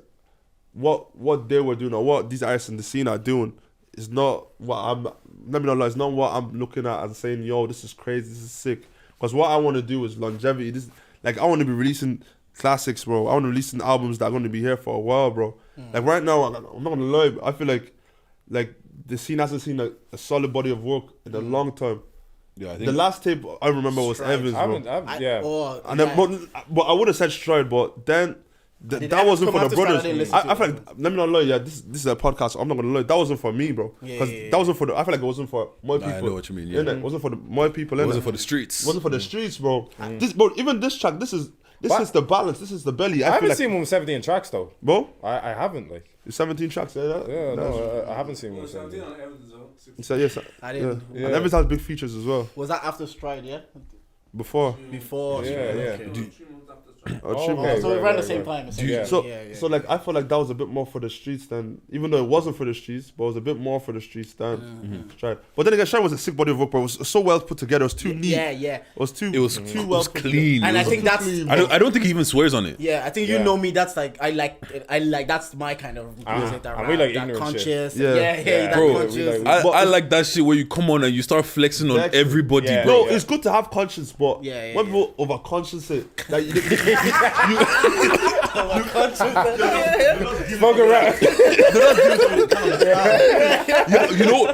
What they were doing or what these artists in the scene are doing is not what I'm. Let me not lie. It's not what I'm looking at and saying, yo, this is crazy. This is sick. Because what I want to do is longevity. Like I want to be releasing classics, bro. I want to release albums that are going to be here for a while, bro. Like right now, I'm not gonna lie. I feel like the scene hasn't seen a solid body of work in a long time. Yeah, I think The last tape I remember was Stride. Evans, bro. Yeah. And then, but I would have said Stride, but then Did that wasn't Evans for come the after Stride? I didn't brothers. listen I to feel it. like, let me not lie, yeah, this is a podcast, so I'm not gonna lie. That wasn't for me, bro. Because that wasn't for I feel like it wasn't for my people. I know what you mean. Yeah, Innit? It wasn't for my people. it Innit? wasn't for the streets. It wasn't for the streets, bro. But even this track, this is the balance. This is the belly. I feel haven't like, seen one with 17 tracks though. bro. I haven't like. It's 17 tracks. Yeah, No, I haven't seen one with 17. So yes, I didn't. yeah. And Evans has big features as well. Was that after Stride? Yeah. Before. Before. Yeah, Stride, yeah. okay. Okay. So we ran the same time. Yeah. So like I feel like that was a bit more for the streets than, even though it wasn't for the streets, but it was a bit more for the streets than Stride. But then again, Stride was a sick body of work, but it was so well put together. It was too neat. Yeah. It was too. It was well clean. And It I was- think that's. I don't think he even swears on it. Yeah, I think you know me. That's like I like that's my kind of music. That And rap, we like that ignorant conscious. shit. Yeah. That Bro, conscious. I like that shit where you come on and you start flexing on Flexing. everybody, Yeah. bro. No, it's good to have conscience, but Yeah, when yeah. people over conscience it, like, Smoking rap.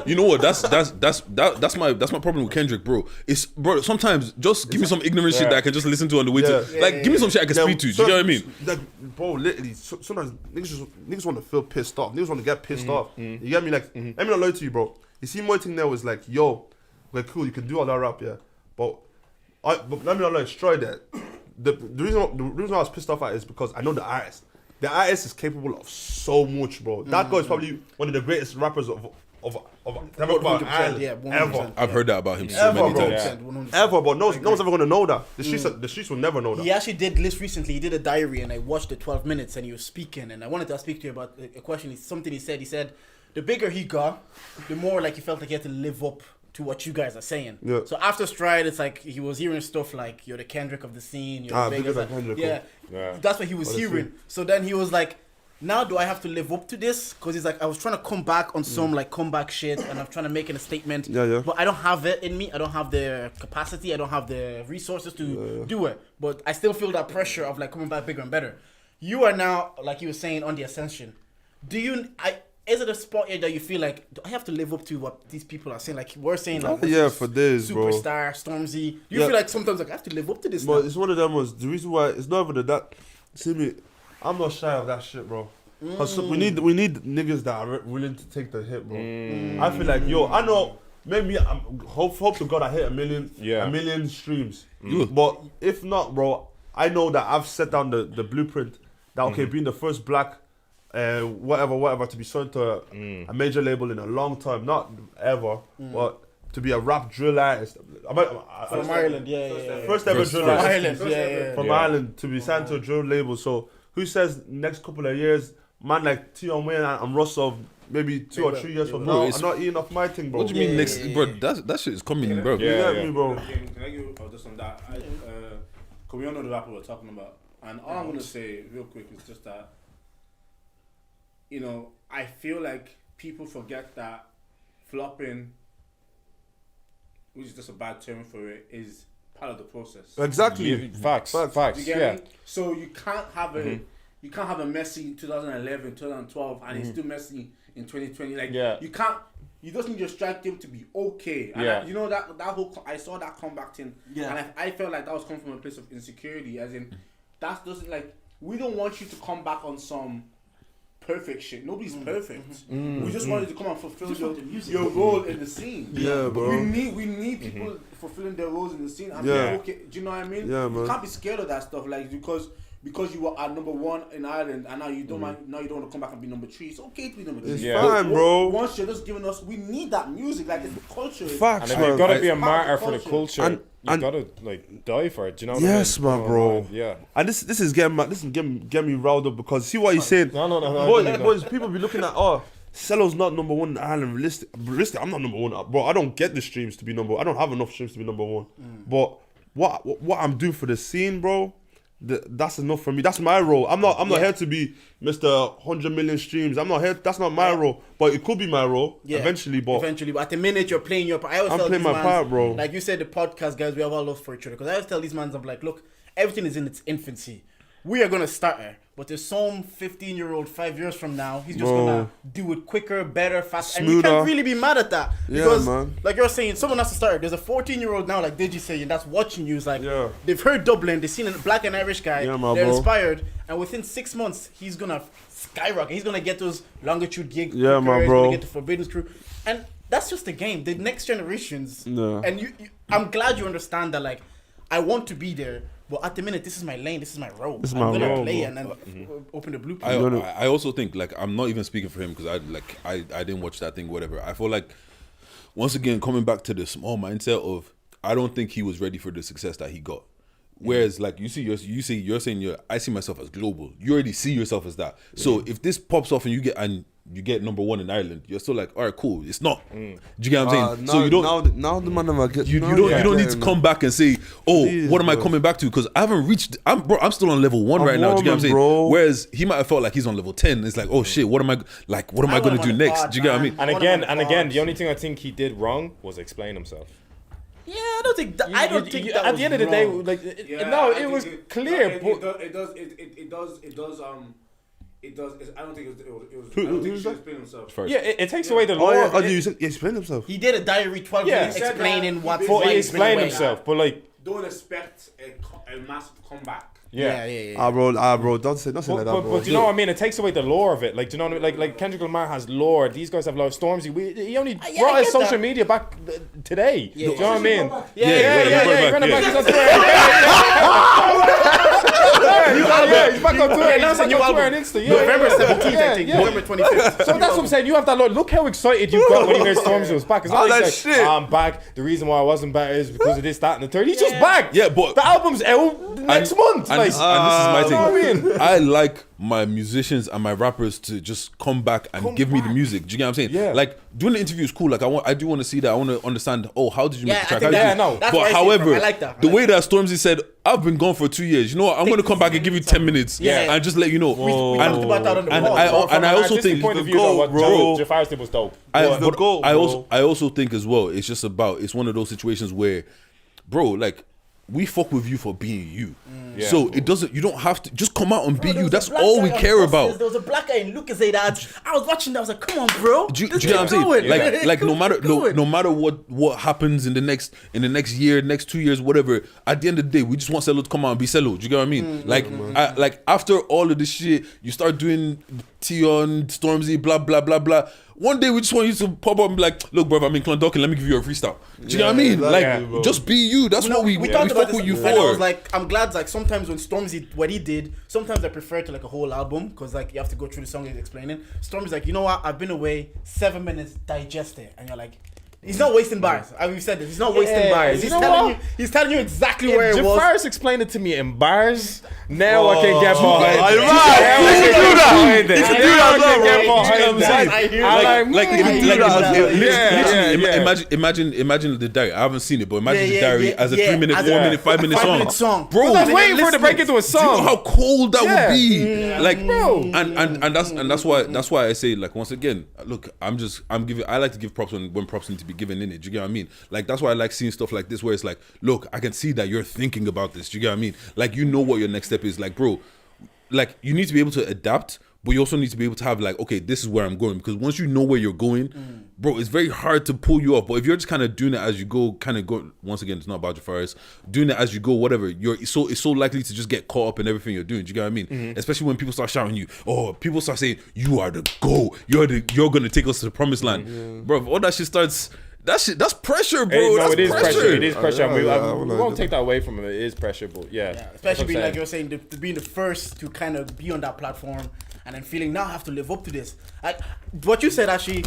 You know what? That's my problem with Kendrick, bro. It's bro. Sometimes just give me some ignorant shit that I can just listen to on the way to. Like, give me some shit I can speak to. Do you know what I mean? Like, bro, literally, sometimes niggas want to feel pissed off. Niggas want to get pissed off. You get me? Like, let me not lie to you, bro. You see, my thing there was like, yo, like, cool, you can do all that rap, yeah, but let me not lie, destroy that. The reason I was pissed off at it is because I know the artist. The artist is capable of so much, bro. That guy is probably one of the greatest rappers of Ireland ever. I've heard that about him so many times. Ever, but no one's ever gonna know that. The streets will never know that. He actually did this recently. He did a diary, and I watched the 12 minutes, and he was speaking, and I wanted to speak to you about a question. Something he said. He said, the bigger he got, the more like he felt like he had to live up to what you guys are saying. Yeah. So after Stride, it's like he was hearing stuff like, you're the Kendrick of the scene. You're the bigger biggest. than Kendrick. Yeah. That's what he was hearing. So then he was like, now do I have to live up to this? Because he's like, I was trying to come back on some like comeback shit, and I'm trying to make a statement. Yeah. But I don't have it in me. I don't have the capacity. I don't have the resources to do it. But I still feel that pressure of like coming back bigger and better. You are now, like you were saying, on the ascension. Is it a spot here that you feel like, do I have to live up to what these people are saying? Like we're saying, like for this, bro. Superstar, Stormzy. Do you feel like sometimes like I have to live up to this? But now? it's one of them was the reason why it's not even that. See me, I'm not shy of that shit, bro. Cause we need niggas that are willing to take the hit, bro. I feel like I know maybe I hope to God I hit a million streams. But if not, bro, I know that I've set down the blueprint that being the first black whatever to be signed to a major label in a long time, not ever, but to be a rap drill artist From Ireland, first ever drill artist Ireland, Ireland to be signed to a drill label. So who says next couple of years, man like Tion Wayne and Russell, maybe 2 or 3 years from now, I'm not eating off my thing, bro. What do you mean next, bro? That shit is coming, bro. You get me, bro? Can I give just on that? Cause we all know the rapper we're talking about, and all I'm gonna say real quick is just that, you know, I feel like people forget that flopping, which is just a bad term for it, is part of the process. Exactly. Facts. You get me? So you can't have a Messi 2011, 2012, and he's still Messi in 2020. Like you just need your strike game to be okay. And you know that whole I saw that comeback thing, and I felt like that was coming from a place of insecurity, as in that doesn't like we don't want you to come back on some perfect shit. Nobody's perfect. We just wanted to come and fulfill your role in the scene. Yeah, bro. We need people fulfilling their roles in the scene. And okay, do you know what I mean? Yeah, man. You can't be scared of that stuff, like because you were at number 1 in Ireland, and now you don't mind. Now you don't want to come back and be number 3. It's okay to be number 3. It's fine, bro. Once you're just giving us, we need that music. Like it's the culture. Facts, and if you've got to be a It's part martyr of for the the culture, culture. you got to like die for it. Do you know what Yes, I mean? man, bro. Yeah. And this is getting me riled up because see what he's saying. No. Boys, people be looking at Sello's not number 1 in Ireland. Realistic, I'm not number 1, bro. I don't get the streams to be number. I don't have enough streams to be number 1. But what I'm doing for the scene, bro, that's enough for me. That's my role. I'm not here to be Mr. 100 million streams. I'm not here. That's not my role. But it could be my role eventually. But at the minute you're playing your part. I'm playing my part, bro. Like you said, the podcast guys, we have all love for each other. Because I always tell these mans, I'm like, look, everything is in its infancy. We are gonna start it, but there's some 15-year-old 5 years from now, he's just gonna do it quicker, better, faster, and you can't really be mad at that because, like you're saying, someone has to start. There's a 14-year-old now, like Digi saying, that's watching you. Is like they've heard Dublin, they've seen a black and Irish guy, they're inspired, and within 6 months, he's gonna skyrocket. He's gonna get those longitude gigs. He's gonna get the Forbidden Crew, and that's just the game. The next generations, and I'm glad you understand that. Like, I want to be there. But at the minute, this is my lane, this is my role. I'm gonna play and then open the blueprint. I also think, like, I'm not even speaking for him because I didn't watch that thing, whatever. I feel like, once again, coming back to the small mindset of, I don't think he was ready for the success that he got. Whereas, like, you're saying I see myself as global. You already see yourself as that. So if this pops off and you get number 1 in Ireland, you're still like, all right, cool. It's not. Do you get what I'm saying? So you don't. Now the man never get. You don't need to come back and say, what am I coming back to? Because I haven't reached. I'm still on level 1 right now. Do you get what I'm saying? Bro. Whereas he might have felt like he's on level 10. It's like, oh shit, what am I going to do next? Do you get what I mean? And again, the only thing I think he did wrong was explain himself. Yeah, I don't think that. I don't think that. At was the end of the day, wrong. like Yeah, no, I it think was clear. It does. I don't think it was. I don't think he should explain himself. First. Yeah, it takes away the Oh lore. yeah, of it. he explained himself. He did a diary 12 Yeah. minutes He said explaining that what's he But why he he's been explained away. himself, but like, Don't expect a massive comeback. Yeah. Bro, don't say nothing like that, bro. but do you know what I mean? It takes away the lore of it. Like, do you know what I mean? Like Kendrick Lamar has lore. These guys have lore. Stormzy, he only Yeah, brought I his get social that. media back today. Yeah. Do you know what I mean? Yeah. He ran it back. He's on tour. He's back on tour. Yeah, He's that's a back new on tour on album. Insta. Yeah, November yeah. 17th, I Yeah, think. yeah. November 25th. So that's what I'm saying. You have that look. Look how excited you got when you heard Stormzy was back. It's not Oh, like that he's like, shit. I'm back. The reason why I wasn't back is because of this, that, and the third. He's just back. Yeah, but The album's out next month. And Like, this is my you know what I thing. mean? I like my musicians and my rappers to just come back and give me the music. Do you get what I'm saying? Yeah. Like doing the interview is cool. Like I do want to see that. I want to understand. Oh, how did you make Yeah, the track? I think How did that- you- no. that's But where I see it however, from. I like that. the way that Stormzy said, "I've been gone for 2 years. You know what? I'm going to come back and give you 10 minutes. Yeah. and just let you know." We talked about that on the and pod. I- So and I From an also artistic think point the of view, though, what goal, bro. Jafar did was dope. I bro. also think as well. It's just about. It's one of those situations where, bro, like. We fuck with you for being you, Yeah. so it doesn't. You don't have to just come out and be There you. was a That's black all guy we on care buses, about. There was a black guy in Lucas ads. I was watching that. I was like, come on, bro. Do you Let's get what I'm keep saying? going. Like no matter Going. no matter what happens in the next year, next 2 years, whatever. At the end of the day, we just want Sello to come out and be Sello. Do you get what I mean? Like after all of this shit, you start doing Tion, Stormzy, blah blah blah blah. One day we just want you to pop up and be like, look, bro, I'm in Clondalkin, let me give you a freestyle. Do you know what I mean? exactly, Like, bro. just be you. That's what we talked about fuck this, with you and I was for. like, I'm glad. Like sometimes when Stormzy, what he did, sometimes I prefer to like a whole album because like you have to go through the song he's explaining. Stormzy's like, you know what? I've been away 7 minutes, digest it, and you're like. He's not wasting bars. I mean, we've said this. He's not wasting bars. you He's know telling what? you. He's telling you exactly where it was. Jafar's explained it to me in bars. Now I can get behind Are it. you Now right? I He can can do get that. behind it. He can do Now I that, can bro. get You know behind what I'm it. saying? I hear I'm that. like, Imagine the diary. I haven't seen it, but imagine the Yeah, diary yeah, as a yeah. 3 minute, As 4 a minute, 5 minute 5 song. minute song. Bro, I was And waiting then for it to break into a do you know song. how cold that Yeah. would be? Like, bro. and that's why I say, like, once again, look, I like to give props when props need to be given in it. Do you get what I mean? Like, that's why I like seeing stuff like this where it's like, look, I can see that you're thinking about this. Do you get what I mean? Like, you know what your next step is. Like, bro, like, you need to be able to adapt, but you also need to be able to have like, okay, this is where I'm going. Because once you know where you're going, bro, it's very hard to pull you up. But if you're just kind of doing it as you go, once again, it's not about Jafar, it's doing it as you go, whatever, it's so likely to just get caught up in everything you're doing. Do you get what I mean? Especially when people start shouting you, people start saying, you are the GOAT, you're gonna take us to the promised land. Bro, if all that shit starts, that's pressure, bro. No, That's it is pressure. It is pressure. Yeah, we won't take that away from it. It is pressure, but yeah. Especially being, like you're you're saying, being the first to kind of be on that platform and then feeling now I have to live up to this. Like what you said, actually,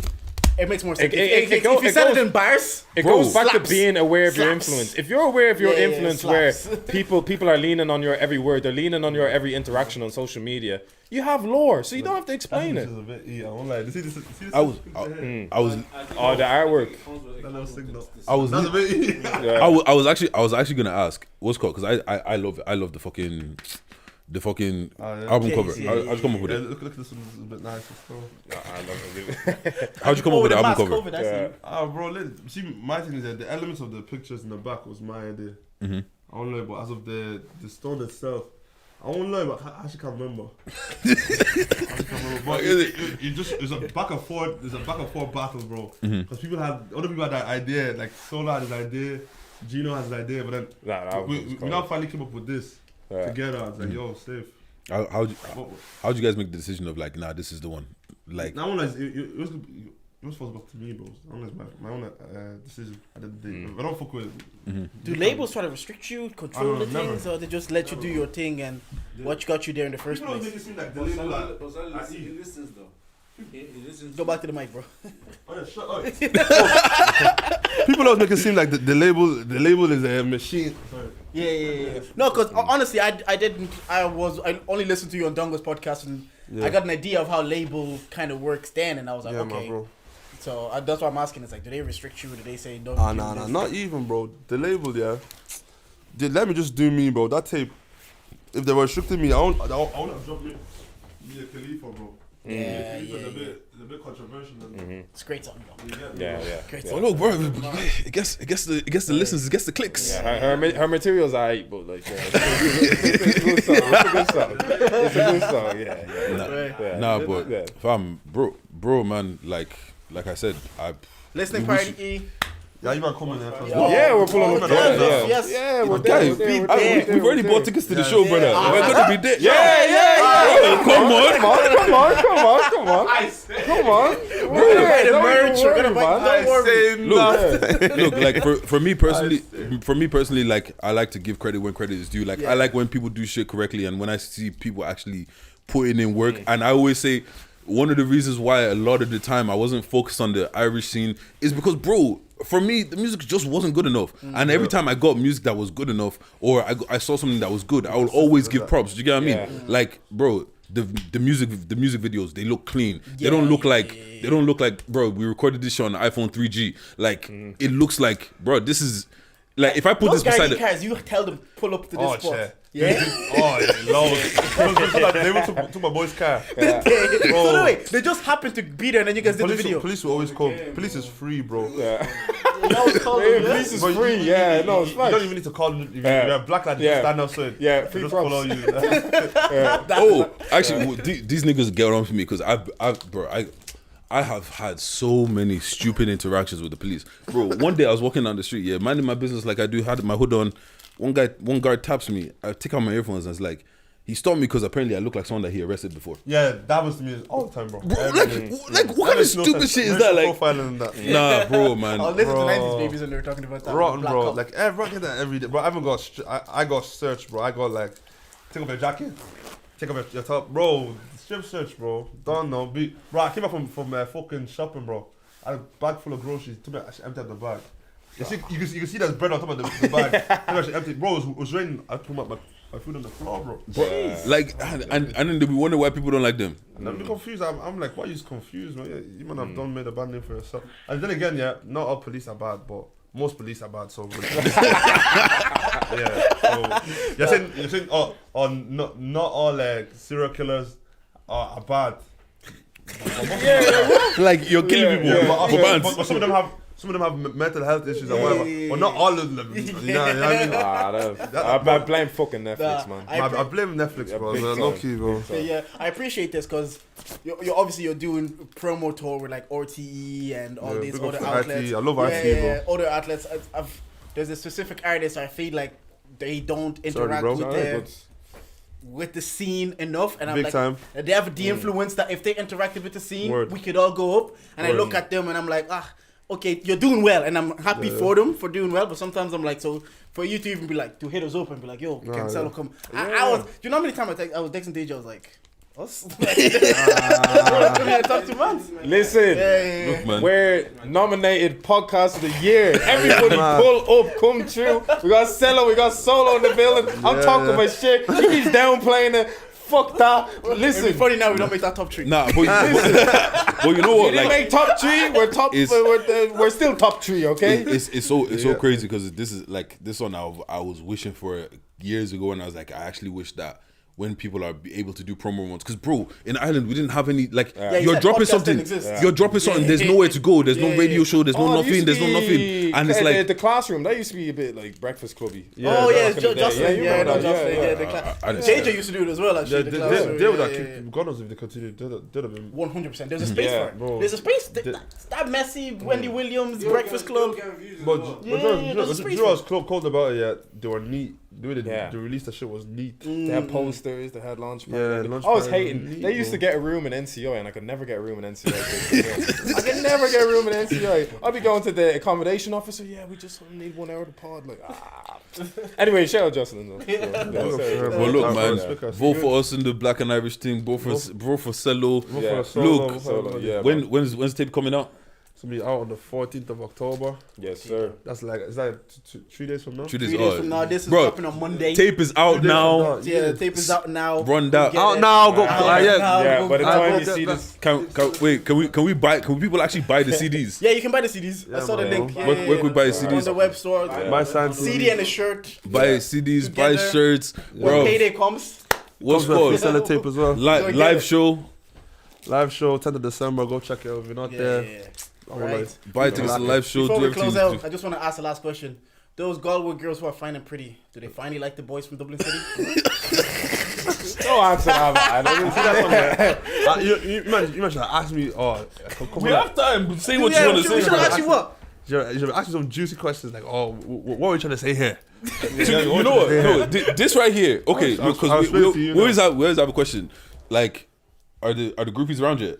it makes more sense. If you said it in bars, It Bro, goes back slaps. to being aware of your Slaps. influence. If you're aware of your Yeah, influence, where slaps. people are leaning on your every word, they're leaning on your every interaction on social media. You have lore, so you don't have to explain it. This is a bit, I won't lie. See this I was Oh, the artwork. That little signal. I was That's a bit. Yeah. I was actually gonna ask what's it called, because I love the fucking album cover. yeah, How'd you come up with Yeah, it? look at this one. It's a bit nice. I love it. How'd you come up with the album cover? COVID, I see. Bro, see, my thing is that the elements of the pictures in the back was my idea. Mm-hmm. I don't know, but as of the stone itself, I don't know, but I actually can't remember. But it just it's a back and forth. There's a back and forth battle, bro. Because other people had that idea. Like Solar had his idea, Gino has his idea, but then we now finally came up with this together. I was like, yo, safe. How'd you guys make the decision of like, nah, this is the one? Like, Now it was supposed to be up to me, bro. I don't know, it's my own decision at the end of the day. I don't fuck with it. Do labels try to restrict you, control the never. things, or they just let you do your thing and what got you there in the first People always place? make it seem like the label like, He listens though. He listens. Go back to the mic, bro. oh yeah, shut up. People always make it seem like the label is a machine. Sorry. Yeah. No, because honestly, I only listened to you on Dongo's podcast and I got an idea of how label kind of works then, and I was like, Yeah, my okay. bro. So that's why I'm asking. It's like, do they restrict you? Do they say don't? Nah, not even, bro. The label, let me just do me, bro. That tape, if they were restricting me, I won't have dropped me a Khalifa, bro. Yeah, It's yeah, a yeah. bit controversial. It's a great song, though. Yeah. Great Oh song. look, bro, it gets the listens, it gets the clicks. Yeah, her materials I hate, but like, it's a good song. It's a good song. Yeah. Nah, Yeah. but Yeah. fam, bro, man, like I said, Listening we party wish- E. Yeah, you might come in there first. Yeah, we're pulling up. Yes. Yeah, we're Guys, there. we've already bought tickets to the show, brother. We're gonna be there. Yeah. Come on. Come on. We're gonna buy the merch. We're gonna buy. Don't worry. Look, like for me personally, like I like to give credit when credit is due. Like I like when people do shit correctly, and when I see people actually putting in work. And I always say one of the reasons why a lot of the time I wasn't focused on the Irish scene is because, bro, for me the music just wasn't good enough. And every time I got music that was good enough, or I saw something that was good, I will always give props. Do you get what I mean? Yeah. Like, bro, the music videos, they look clean. They don't look like bro, we recorded this shit on the iPhone 3G. Like it looks like, bro, this is like, if I put Those this beside cars, you tell them pull up to this spot. chair. Yeah. They went to my boy's car. So no way, they just happened to be there, and then you guys did the video. Police will always come. Police is free, bro. Police is But free. Yeah, no, it's you fine. don't even need to call them. You're a black lad. You Yeah. stand outside. Yeah, They free just props. follow you. Oh, actually, these niggas get on for me because I have had so many stupid interactions with the police, bro. One day I was walking down the street, minding my business like I do, had my hood on. One guard taps me. I take out my earphones and it's like, he stopped me because apparently I look like someone that he arrested before. Yeah, that happens to me all the time, bro. Bro, like what kind of stupid shit is that? Like, profiling and that. nah, bro, man. I'll listen to Bro. 90s Babies when they were talking about that. Rotten, Black bro. Cop. Like everyone get that every day, bro. I haven't got. I got searched, bro. I got like, take off your jacket, take off your top, bro. Strip search, bro. Don't know, bro. I came back from fucking shopping, bro. I had a bag full of groceries. Took me, I actually emptied the bag. You can see there's bread on top of the bag. I actually emptied, bro. It was raining. I put my food on the floor, bro. Like, and then we wonder why people don't like them. And I'm confused. I'm like, why you confused, man? Yeah, you man have done made a bad name for yourself. And then again, yeah, not all police are bad, but most police are bad. So yeah. So you're saying not all like serial killers are bad. Like, you're killing people. But some of them have mental health issues and whatever. But not all of them. You know what I mean? I blame fucking Netflix, man. I blame Netflix, bro. big Low time. key, bro. Yeah, I appreciate this because you're obviously doing promo tour with like RTE and all Yeah, these big up other for outlets. RTE. I love RTE, bro. Other outlets. There's a specific artist I feel like they don't interact bro. with the scene enough, and I'm Big like, time. they have the influence that if they interacted with the scene, Word. we could all go up. And I look at them and I'm like, okay, you're doing well, and I'm happy for them for doing well. But sometimes I'm like, so for you to even be like, to hit us up and be like, yo, can Sello come? I was, do you know how many times I was texting DJ, I was like, us? I talked to months. Listen, Look, man. we're nominated podcast of the year. Everybody pull up, come true. We got Sello, we got Solo in the building. I'm talking my shit. He's downplaying it. Fuck that. Listen, Listen, funny now we don't make that top 3. Nah, but you know we what? didn't Like, make top 3. We're top. We're still top 3. Okay. it's so crazy because this is like this one I was wishing for years ago, and I was like, I actually wish that when people are able to do promo ones, because bro, in Ireland we didn't have any like you're dropping something, you're dropping something. There's nowhere to go. There's no radio show. There's no nothing. There's no nothing, and it's like the classroom. That used to be a bit like Breakfast Clubby. Jocelyn. Yeah, JJ used to do it as well. Actually, They would have kept. God knows if they continued. They'd have been. 100%. There's a space for it. bro. There's a space. That messy Wendy Williams Breakfast Club. But there's a space you know what's cold about it? Yeah, they were neat. The way they released that shit was neat. They had posters, they had launch party. launch I was party, hating. neat, They used bro. to get a room in NCI, and I could never get a room in NCI. I could never get a room in NCI. I'd be going to the accommodation officer. Yeah, we just need 1 hour to pod. Like, Anyway, shout out Jocelyn though. well, look, man, vote for us in the Black and Irish thing. Vote for Sello. Look, when's the tape coming out? It's gonna be out on the 14th of October. Yes, sir. That's like, is that 3 days from now? 3 3 days from now. This is bro, dropping on Monday. Tape is out now. Yeah, the tape is out now. Run that Out now. Go. Yeah, by the time you see this, Can we buy? Can people actually buy the CDs? Yeah, you can buy the CDs. I saw the link. Where can we buy the On CDs? the web store. My sign CD and a shirt. Buy CDs, buy Together. shirts, When bro. payday comes. What's Free called Sellotape as well. live show? Live show 10th of December. Go check it out if you're not there. All right. Buy tickets to the live show. Before Do we close everything. out, I just want to ask the last question. Those Galway girls who are fine and pretty, do they finally like the boys from Dublin City? No answer, man. I don't see that one. You mentioned ask me. We have time. Say what you want to Should say. I ask you what? You should ask me some juicy questions like, what are we trying to say here? You know what? No, this right here. Okay, I'll because explain it to you we always have a question. Like, are the groupies around yet?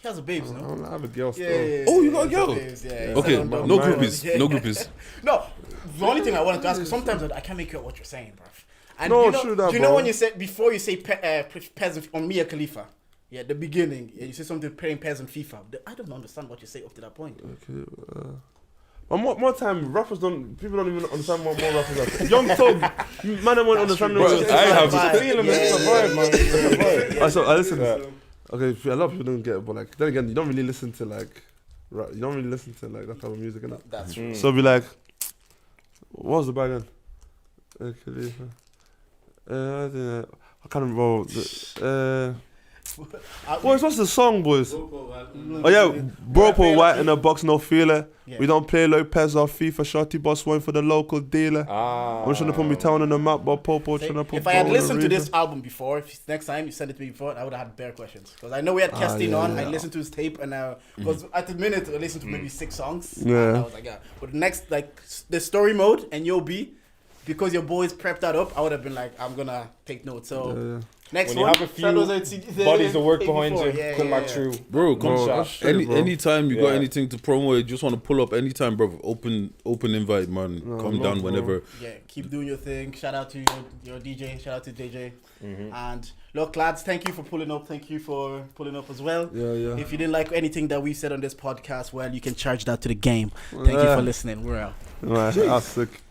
He has a babes, I no? don't have a girl still. Oh, you got a girl? Okay, no no groupies. No groupies. No, the only thing I wanted to ask is sometimes I can't make out what you're saying, bruv. And No, you know, true that, do you know bro. when you say before you say peasant on Mia Khalifa? Yeah, the beginning. Yeah, you say something playing peasant FIFA. I don't understand what you say up to that point. Okay. But more time, rappers people don't even understand what more rappers are. Young Thug, man, don't understand. Bro, I have Feeling it. It's a vibe, man. It's a vibe. I listen. Okay, a lot of people don't get it, but like then again, you don't really listen to like that type of music, innit? That's true. So be like, what was the bag then? I can't remember. Boys, what's the song, boys? Oh yeah, Bropo white in a box, no feeler. Yeah. We don't play Lopez or FIFA. Shorty boss one for the local dealer. I'm trying to put me town on the map, but Popo trying to put. If I had Bo on the listened to reason. this album before, if next time you sent it to me before, I would have had bare questions. Because I know we had Kestin on, I listened to his tape, and because at the minute I listened to maybe 6 songs. Yeah. And I was like, yeah. But the next, like, the story mode and you'll be, because your boys prepped that up, I would have been like, I'm gonna take notes. So next When you one, have a few Sello's at bodies of work take behind before. you, come back through. Bro, Bro, come that's straight, bro. anytime you got Yeah. anything to promo, you just want to pull up anytime, bro. Open invite, man. Come no, down bro. whenever. Yeah, keep doing your thing. Shout out to your DJ. Shout out to JJ. And look, lads, thank you for pulling up. Thank you for pulling up as well. Yeah. If you didn't like anything that we said on this podcast, well, you can charge that to the game. Thank you for listening. We're out. Right, that's sick.